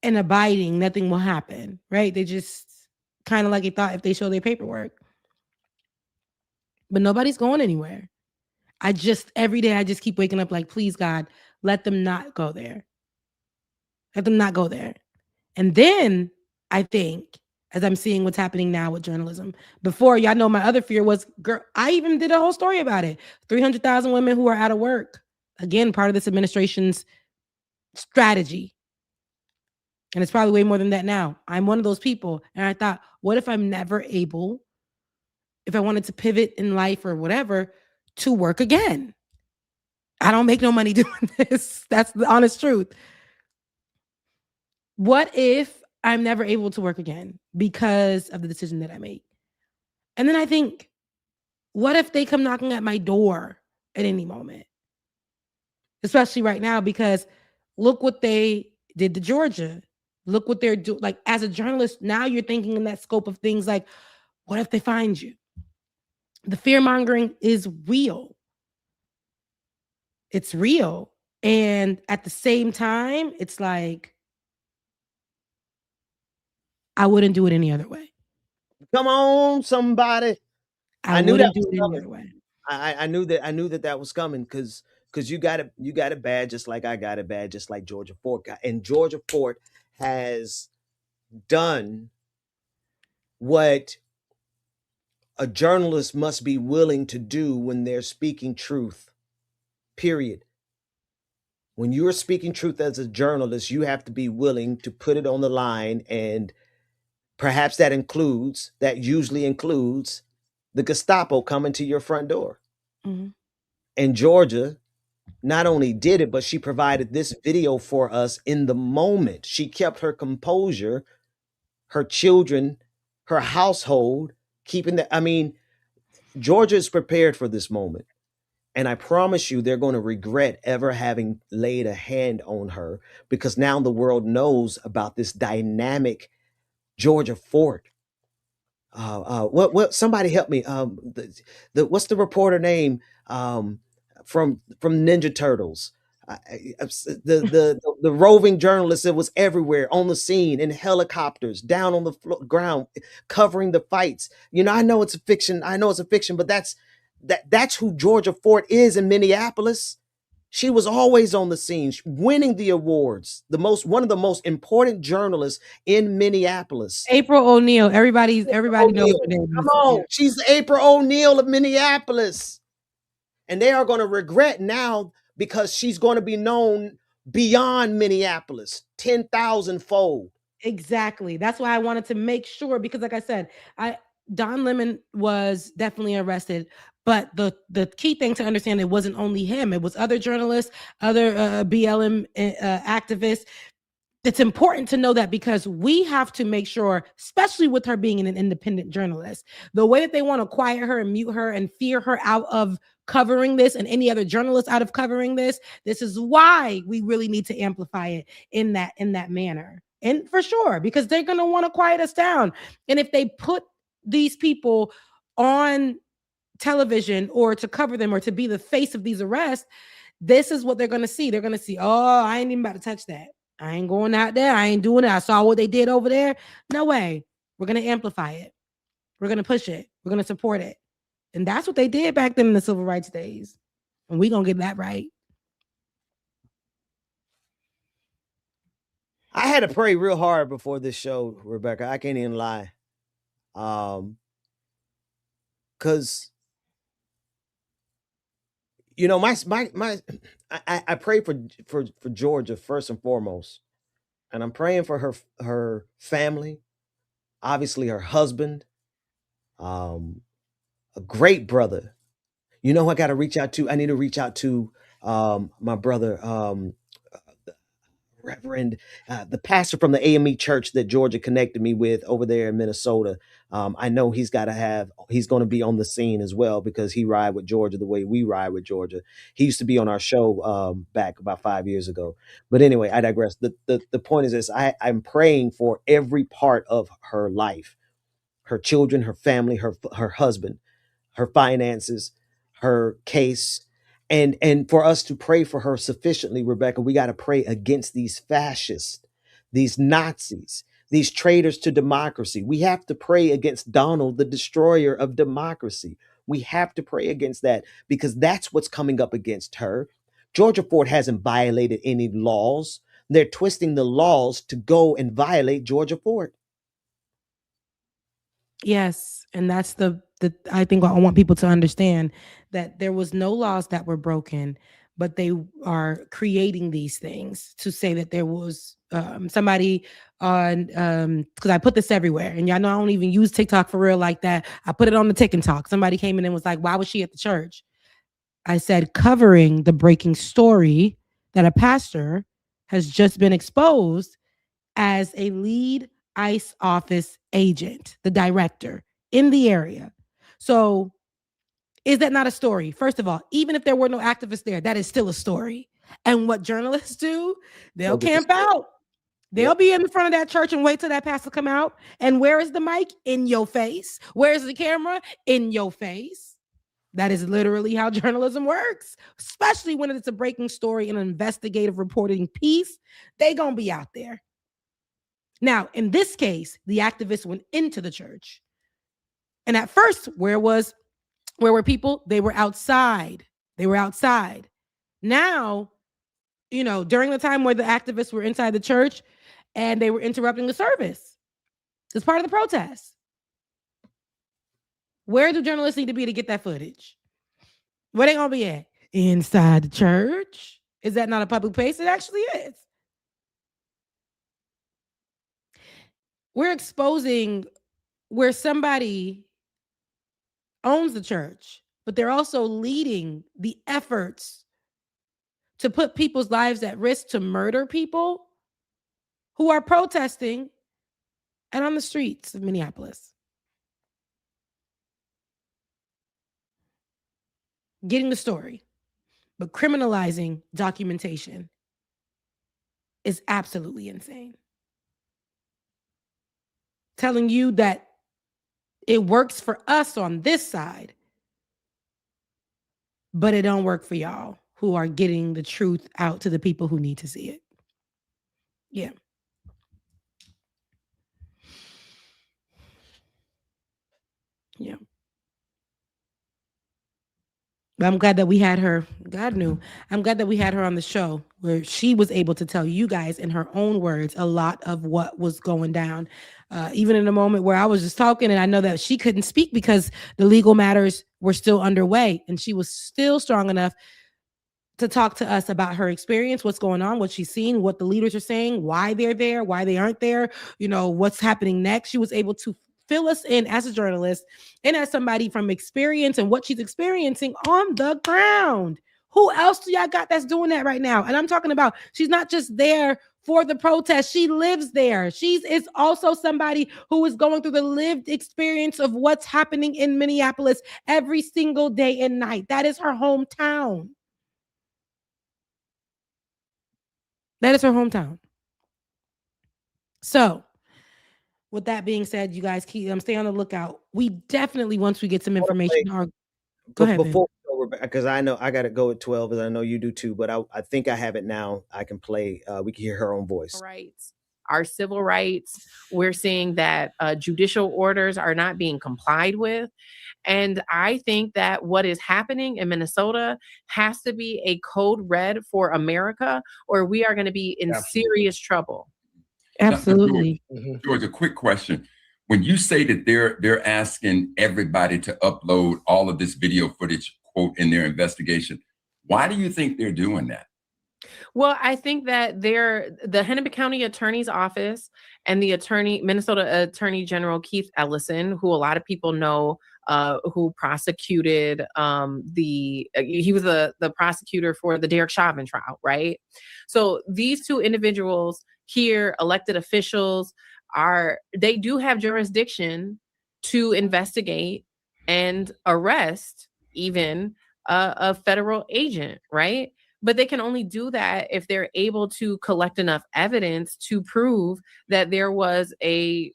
and abiding, nothing will happen, right? They just kind of like they thought if they show their paperwork. But nobody's going anywhere. Every day I just keep waking up like, please, God, let them not go there. Let them not go there. And then I think, as I'm seeing what's happening now with journalism, before, y'all know my other fear was, girl, I even did a whole story about it. 300,000 women who are out of work. Again, part of this administration's strategy. And it's probably way more than that now. I'm one of those people. And I thought, what if I'm never able, if I wanted to pivot in life or whatever, to work again? I don't make no money doing this. That's the honest truth. What if I'm never able to work again because of the decision that I made? And then I think, what if they come knocking at my door at any moment? Especially right now, because look what they did to Georgia. Look what they're doing. Like, as a journalist, now you're thinking in that scope of things like, what if they find you? The fear mongering is real. It's real. And at the same time, it's like, I wouldn't do it any other way. Come on, somebody. I knew that do it any other way. I knew that was coming because you got it bad just like I got it bad, just like Georgia Fort got. And Georgia Fort has done what a journalist must be willing to do when they're speaking truth, period. When you're speaking truth as a journalist, you have to be willing to put it on the line, and perhaps that usually includes the Gestapo coming to your front door. Mm-hmm. And Georgia not only did it, but she provided this video for us in the moment. She kept her composure, her children, her household, keeping the, I mean, Georgia is prepared for this moment. And I promise you, they're going to regret ever having laid a hand on her, because now the world knows about this dynamic Georgia Fort. What? Somebody help me. What's the reporter name? From Ninja Turtles. The roving journalist that was everywhere on the scene in helicopters, down on the ground, covering the fights. You know, I know it's a fiction. But that's who Georgia Fort is in Minneapolis. She was always on the scene, winning the awards. One of the most important journalists in Minneapolis. April O'Neil. Everybody knows her name. Come on, she's the April O'Neil of Minneapolis, and they are going to regret now, because she's going to be known beyond Minneapolis 10,000-fold. Exactly. That's why I wanted to make sure, because like I said, Don Lemon was definitely arrested, but the key thing to understand, it wasn't only him, it was other journalists, other BLM activists. It's important to know that, because we have to make sure, especially with her being an independent journalist, the way that they want to quiet her and mute her and fear her out of covering this, and any other journalist out of covering this is why we really need to amplify it in that manner. And for sure, because they're going to want to quiet us down. And if they put these people on television, or to cover them, or to be the face of these arrests, this is what they're going to see. They're going to see, oh, I ain't even about to touch that. I ain't going out there. I ain't doing it. I saw what they did over there. No way. We're going to amplify it. We're going to push it. We're going to support it. And that's what they did back then in the civil rights days. And we're going to get that right. I had to pray real hard before this show, Rebecca. I can't even lie. Because, you know, I pray for Georgia first and foremost. And I'm praying for her family, obviously her husband, a great brother. You know who I got to reach out to? I need to reach out to my brother, Reverend, the pastor from the AME church that Georgia connected me with over there in Minnesota. I know he's going to be on the scene as well, because he ride with Georgia the way we ride with Georgia. He used to be on our show back about 5 years ago. But anyway, I digress. The point is this: I'm praying for every part of her life, her children, her family, her husband, her finances, her case. And for us to pray for her sufficiently, Rebecca, we got to pray against these fascists, these Nazis, these traitors to democracy. We have to pray against Donald, the destroyer of democracy. We have to pray against that, because that's what's coming up against her. Georgia Fort hasn't violated any laws. They're twisting the laws to go and violate Georgia Fort. Yes, and that's the I think I want people to understand that there was no laws that were broken, but they are creating these things to say that there was somebody on because I put this everywhere, and y'all know I don't even use TikTok for real like that. I put it on the Tick and Talk. Somebody came in and was like, "Why was she at the church?" I said, covering the breaking story that a pastor has just been exposed as a lead ICE office agent, the director in the area. So is that not a story? First of all, even if there were no activists there, that is still a story. And what journalists do, they'll camp out. They'll be in front of that church and wait till that pastor come out. And where is the mic? In your face. Where's the camera? In your face. That is literally how journalism works, especially when it's a breaking story, an investigative reporting piece. They gonna be out there. Now, in this case, the activists went into the church. And at first, where were people? They were outside. Now, during the time where the activists were inside the church and they were interrupting the service, it's part of the protest. Where do journalists need to be to get that footage? Where they gonna be at? Inside the church? Is that not a public place? It actually is. We're exposing where somebody owns the church, but they're also leading the efforts to put people's lives at risk, to murder people who are protesting and on the streets of Minneapolis. Getting the story, but criminalizing documentation is absolutely insane. Telling you that it works for us on this side, but it don't work for y'all who are getting the truth out to the people who need to see it. Yeah. Yeah. But I'm glad that we had her. God knew. I'm glad that we had her on the show where she was able to tell you guys in her own words a lot of what was going down. Even in a moment where I was just talking, and I know that she couldn't speak because the legal matters were still underway, and she was still strong enough to talk to us about her experience, what's going on, what she's seen, what the leaders are saying, why they're there, why they aren't there, what's happening next. She was able to fill us in as a journalist and as somebody from experience and what she's experiencing on the ground. Who else do y'all got that's doing that right now? And I'm talking about, she's not just there for the protest. She lives there. She is also somebody who is going through the lived experience of what's happening in Minneapolis every single day and night. That is her hometown. That is her hometown. So, with that being said, you guys stay on the lookout. We definitely, once we get some information, go ahead, before because I know I got to go at 12, and I know you do too. But I think I have it now. I can play. We can hear her own voice. Rights, our civil rights. We're seeing that judicial orders are not being complied with. And I think that what is happening in Minnesota has to be a code red for America, or we are going to be in serious trouble. Absolutely. George, a quick question. When you say that they're asking everybody to upload all of this video footage, quote, in their investigation, why do you think they're doing that? Well, I think that the Hennepin County Attorney's Office and the Minnesota Attorney General Keith Ellison, who a lot of people know, who prosecuted he was the prosecutor for the Derek Chauvin trial, right? So these two individuals here, elected officials, they do have jurisdiction to investigate and arrest even a federal agent, right? But they can only do that if they're able to collect enough evidence to prove that there was a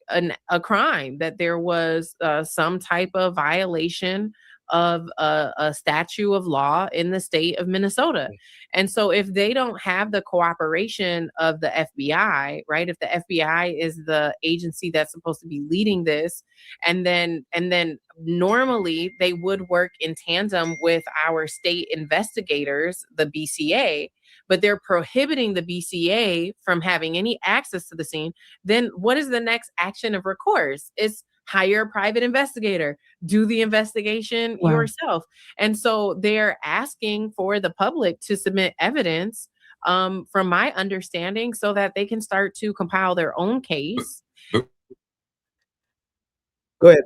crime, that there was some type of violation of a statute of law in the state of Minnesota. And so if they don't have the cooperation of the FBI, right? If the FBI is the agency that's supposed to be leading this, and then normally they would work in tandem with our state investigators, the BCA, but they're prohibiting the BCA from having any access to the scene, then what is the next action of recourse? It's hire a private investigator, do the investigation yourself. And so they're asking for the public to submit evidence, from my understanding, so that they can start to compile their own case. Go ahead.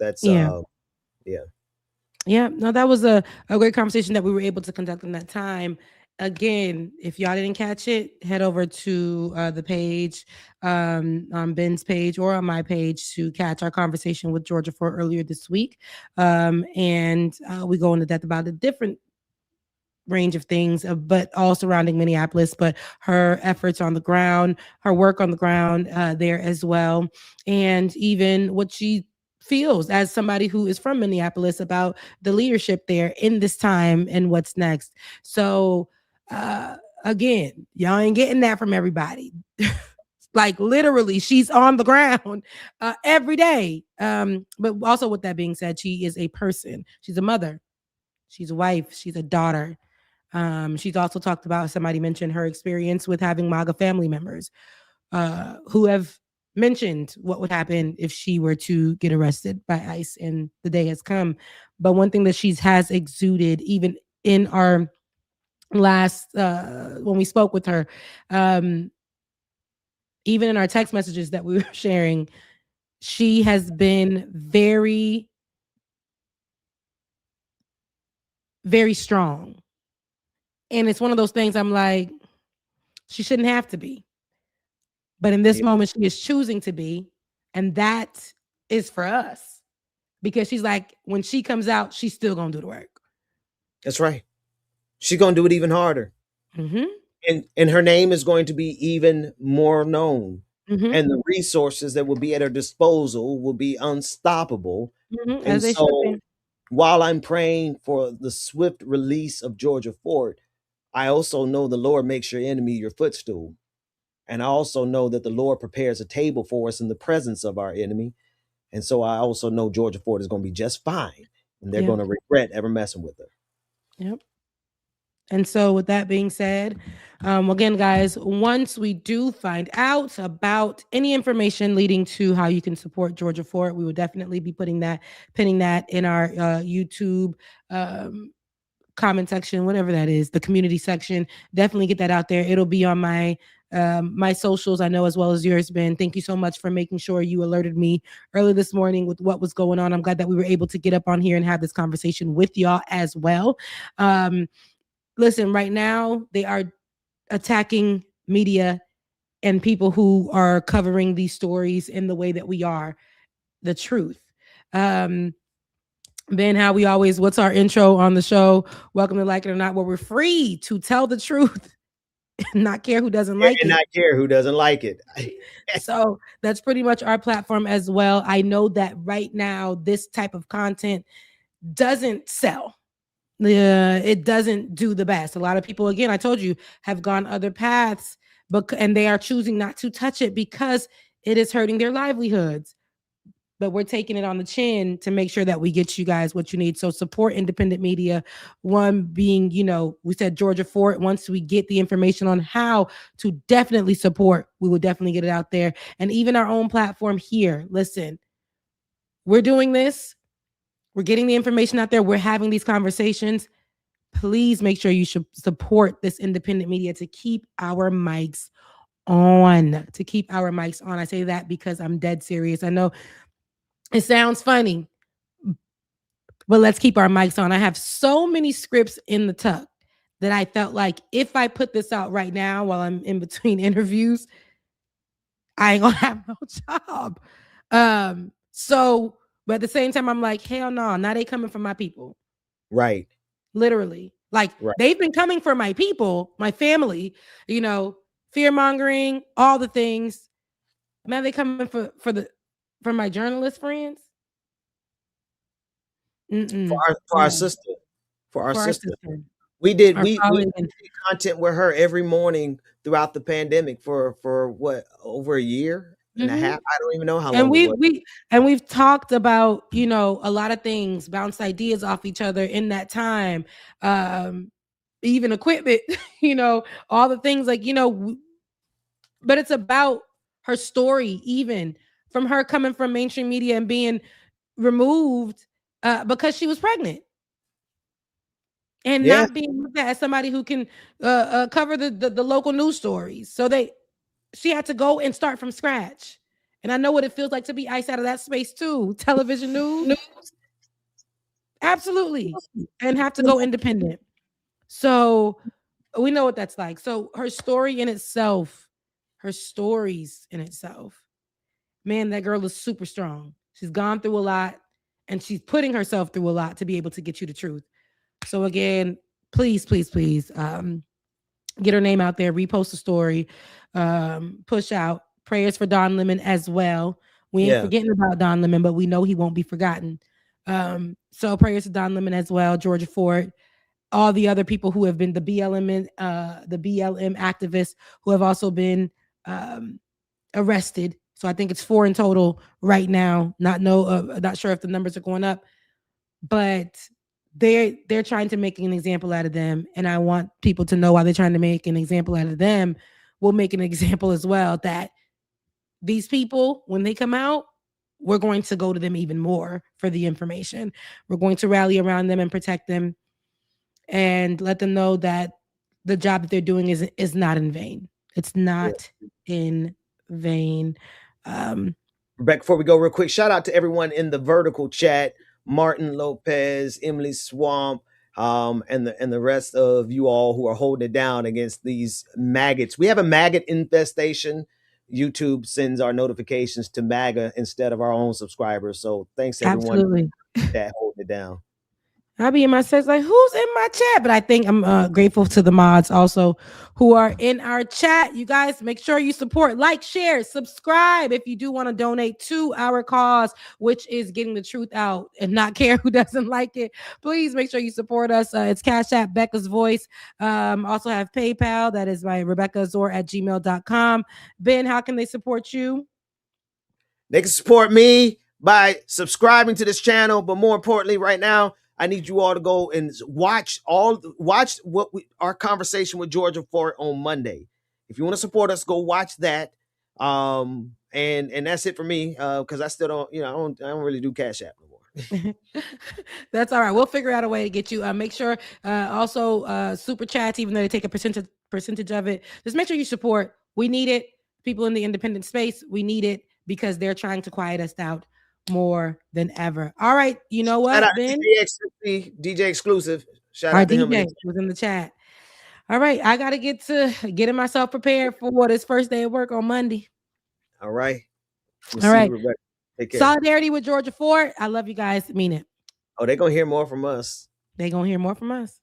That's yeah. No, that was a great conversation that we were able to conduct in that time. Again, if y'all didn't catch it, head over to the page, on Ben's page or on my page to catch our conversation with Georgia Ford earlier this week. And we go into depth about a different range of things, but all surrounding Minneapolis, but her efforts on the ground, her work on the ground there as well, and even what she feels as somebody who is from Minneapolis about the leadership there in this time and what's next. So again, y'all ain't getting that from everybody. Like literally, she's on the ground every day. But also with that being said, she is a person. She's a mother. She's a wife. She's a daughter. She's also talked about, somebody mentioned her experience with having MAGA family members who have mentioned what would happen if she were to get arrested by ICE, and the day has come. But one thing that she has exuded, even in our last, when we spoke with her, even in our text messages that we were sharing, she has been very, very strong. And it's one of those things I'm like, she shouldn't have to be. But in this moment, she is choosing to be. And that is for us. Because she's like, when she comes out, she's still going to do the work. That's right. She's going to do it even harder. Mm-hmm. And her name is going to be even more known. Mm-hmm. And the resources that will be at her disposal will be unstoppable. Mm-hmm. And As they so should be. while I'm praying for the swift release of Georgia Ford, I also know the Lord makes your enemy your footstool. And I also know that the Lord prepares a table for us in the presence of our enemy. And so I also know Georgia Ford is going to be just fine. And they're going to regret ever messing with her. Yep. And so with that being said, again, guys, once we do find out about any information leading to how you can support Georgia Ford, we will definitely be pinning that in our YouTube comment section, whatever that is, the community section. Definitely get that out there. It'll be on my socials, I know, as well as yours, Ben. Thank you so much for making sure you alerted me early this morning with what was going on. I'm glad that we were able to get up on here and have this conversation with y'all as well. Listen, right now, they are attacking media and people who are covering these stories in the way that we are, the truth. Ben, how we always, what's our intro on the show? Welcome to Like It or Not, where we're free to tell the truth and not care who doesn't like it. Not care who doesn't like it. So that's pretty much our platform as well. I know that right now, this type of content doesn't sell. It doesn't do the best. A lot of people, again, I told you, have gone other paths, and they are choosing not to touch it because it is hurting their livelihoods. But we're taking it on the chin to make sure that we get you guys what you need. So support independent media. One being, we said Georgia Ford. Once we get the information on how to definitely support, we will definitely get it out there. And even our own platform here. Listen, we're doing this. We're getting the information out there. We're having these conversations. Please make sure you should support this independent media to keep our mics on. I say that because I'm dead serious. I know it sounds funny, but let's keep our mics on. I have so many scripts in the tuck that I felt like if I put this out right now while I'm in between interviews, I ain't gonna have no job. But at the same time, I'm like, hell no, now they coming for my people. Right. Literally. Like they've been coming for my people, my family, fear mongering, all the things. Now they coming for my journalist friends. For our sister. We did content with her every morning throughout the pandemic for what, over a year and a half. I don't even know how long. We've talked about, a lot of things, bounced ideas off each other in that time. Even equipment, all the things but it's about her story, even from her coming from mainstream media and being removed because she was pregnant. And not being looked at as somebody who can cover the local news stories. So she had to go and start from scratch. And I know what it feels like to be iced out of that space too. Television news. Absolutely. And have to go independent. So we know what that's like. So her stories in itself, man, that girl is super strong. She's gone through a lot and she's putting herself through a lot to be able to get you the truth. So again, please, get her name out there, repost the story, push out prayers for Don Lemon as well. We ain't forgetting about Don Lemon, but we know he won't be forgotten. So prayers to Don Lemon as well, Georgia Ford, all the other people who have been the BLM activists who have also been arrested. So I think it's 4 in total right now. Not sure if the numbers are going up, but they're trying to make an example out of them. And I want people to know why they're trying to make an example out of them. We'll make an example as well that these people, when they come out, we're going to go to them even more for the information. We're going to rally around them and protect them and let them know that the job that they're doing is not in vain. It's not in vain. Rebecca, before we go real quick, shout out to everyone in the vertical chat. Martin Lopez, Emily Swamp, and the rest of you all who are holding it down against these maggots. We have a maggot infestation. YouTube sends our notifications to MAGA instead of our own subscribers. So thanks everyone Absolutely. that holding it down. I'll be in my sex like, who's in my chat? But I think I'm grateful to the mods also who are in our chat. You guys make sure you support, like, share, subscribe if you do want to donate to our cause, which is getting the truth out and not care who doesn't like it. Please make sure you support us. It's Cash App, Becca's Voice. Also have PayPal. That is my RebeccaZor@gmail.com. Ben, how can they support you? They can support me by subscribing to this channel. But more importantly, right now, I need you all to go and watch our conversation with Georgia Fort on Monday. If you want to support us, go watch that. And that's it for me. Because I still don't, I don't really do Cash App no more. That's all right. We'll figure out a way to get you. Make sure also super chats, even though they take a percentage of it. Just make sure you support. We need it. People in the independent space, we need it because they're trying to quiet us out more than ever. All right, you know what, Shout out Ben? DJ Exclusive. Shout Our out to DJ him. was in the chat. All right, I gotta get to getting myself prepared for his first day of work on Monday. All right. All right. Take care. Solidarity with Georgia Fort. I love you guys. Mean it. Oh, they're gonna hear more from us. They're gonna hear more from us.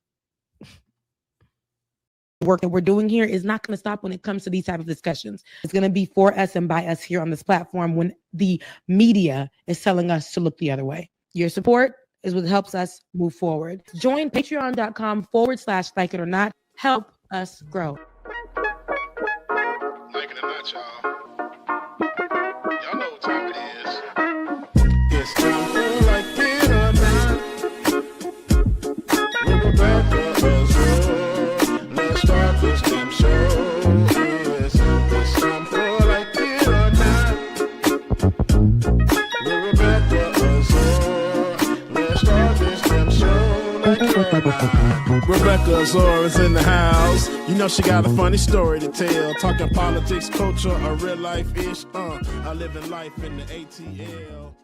Work that we're doing here is not going to stop when it comes to these type of discussions. It's going to be for us and by us here on this platform when the media is telling us to look the other way. Your support is what helps us move forward. Join patreon.com/like it or not. Help us grow. Like it or not, y'all. Y'all know what time it is. It's time for like it or not. We're about to let's start this damn show. Yes, it's time for like it or not. We're about to let's start this damn show like it or not. Rebecca Azor is in the house. You know she got a funny story to tell. Talking politics, culture, or real life ish. I live in life in the ATL.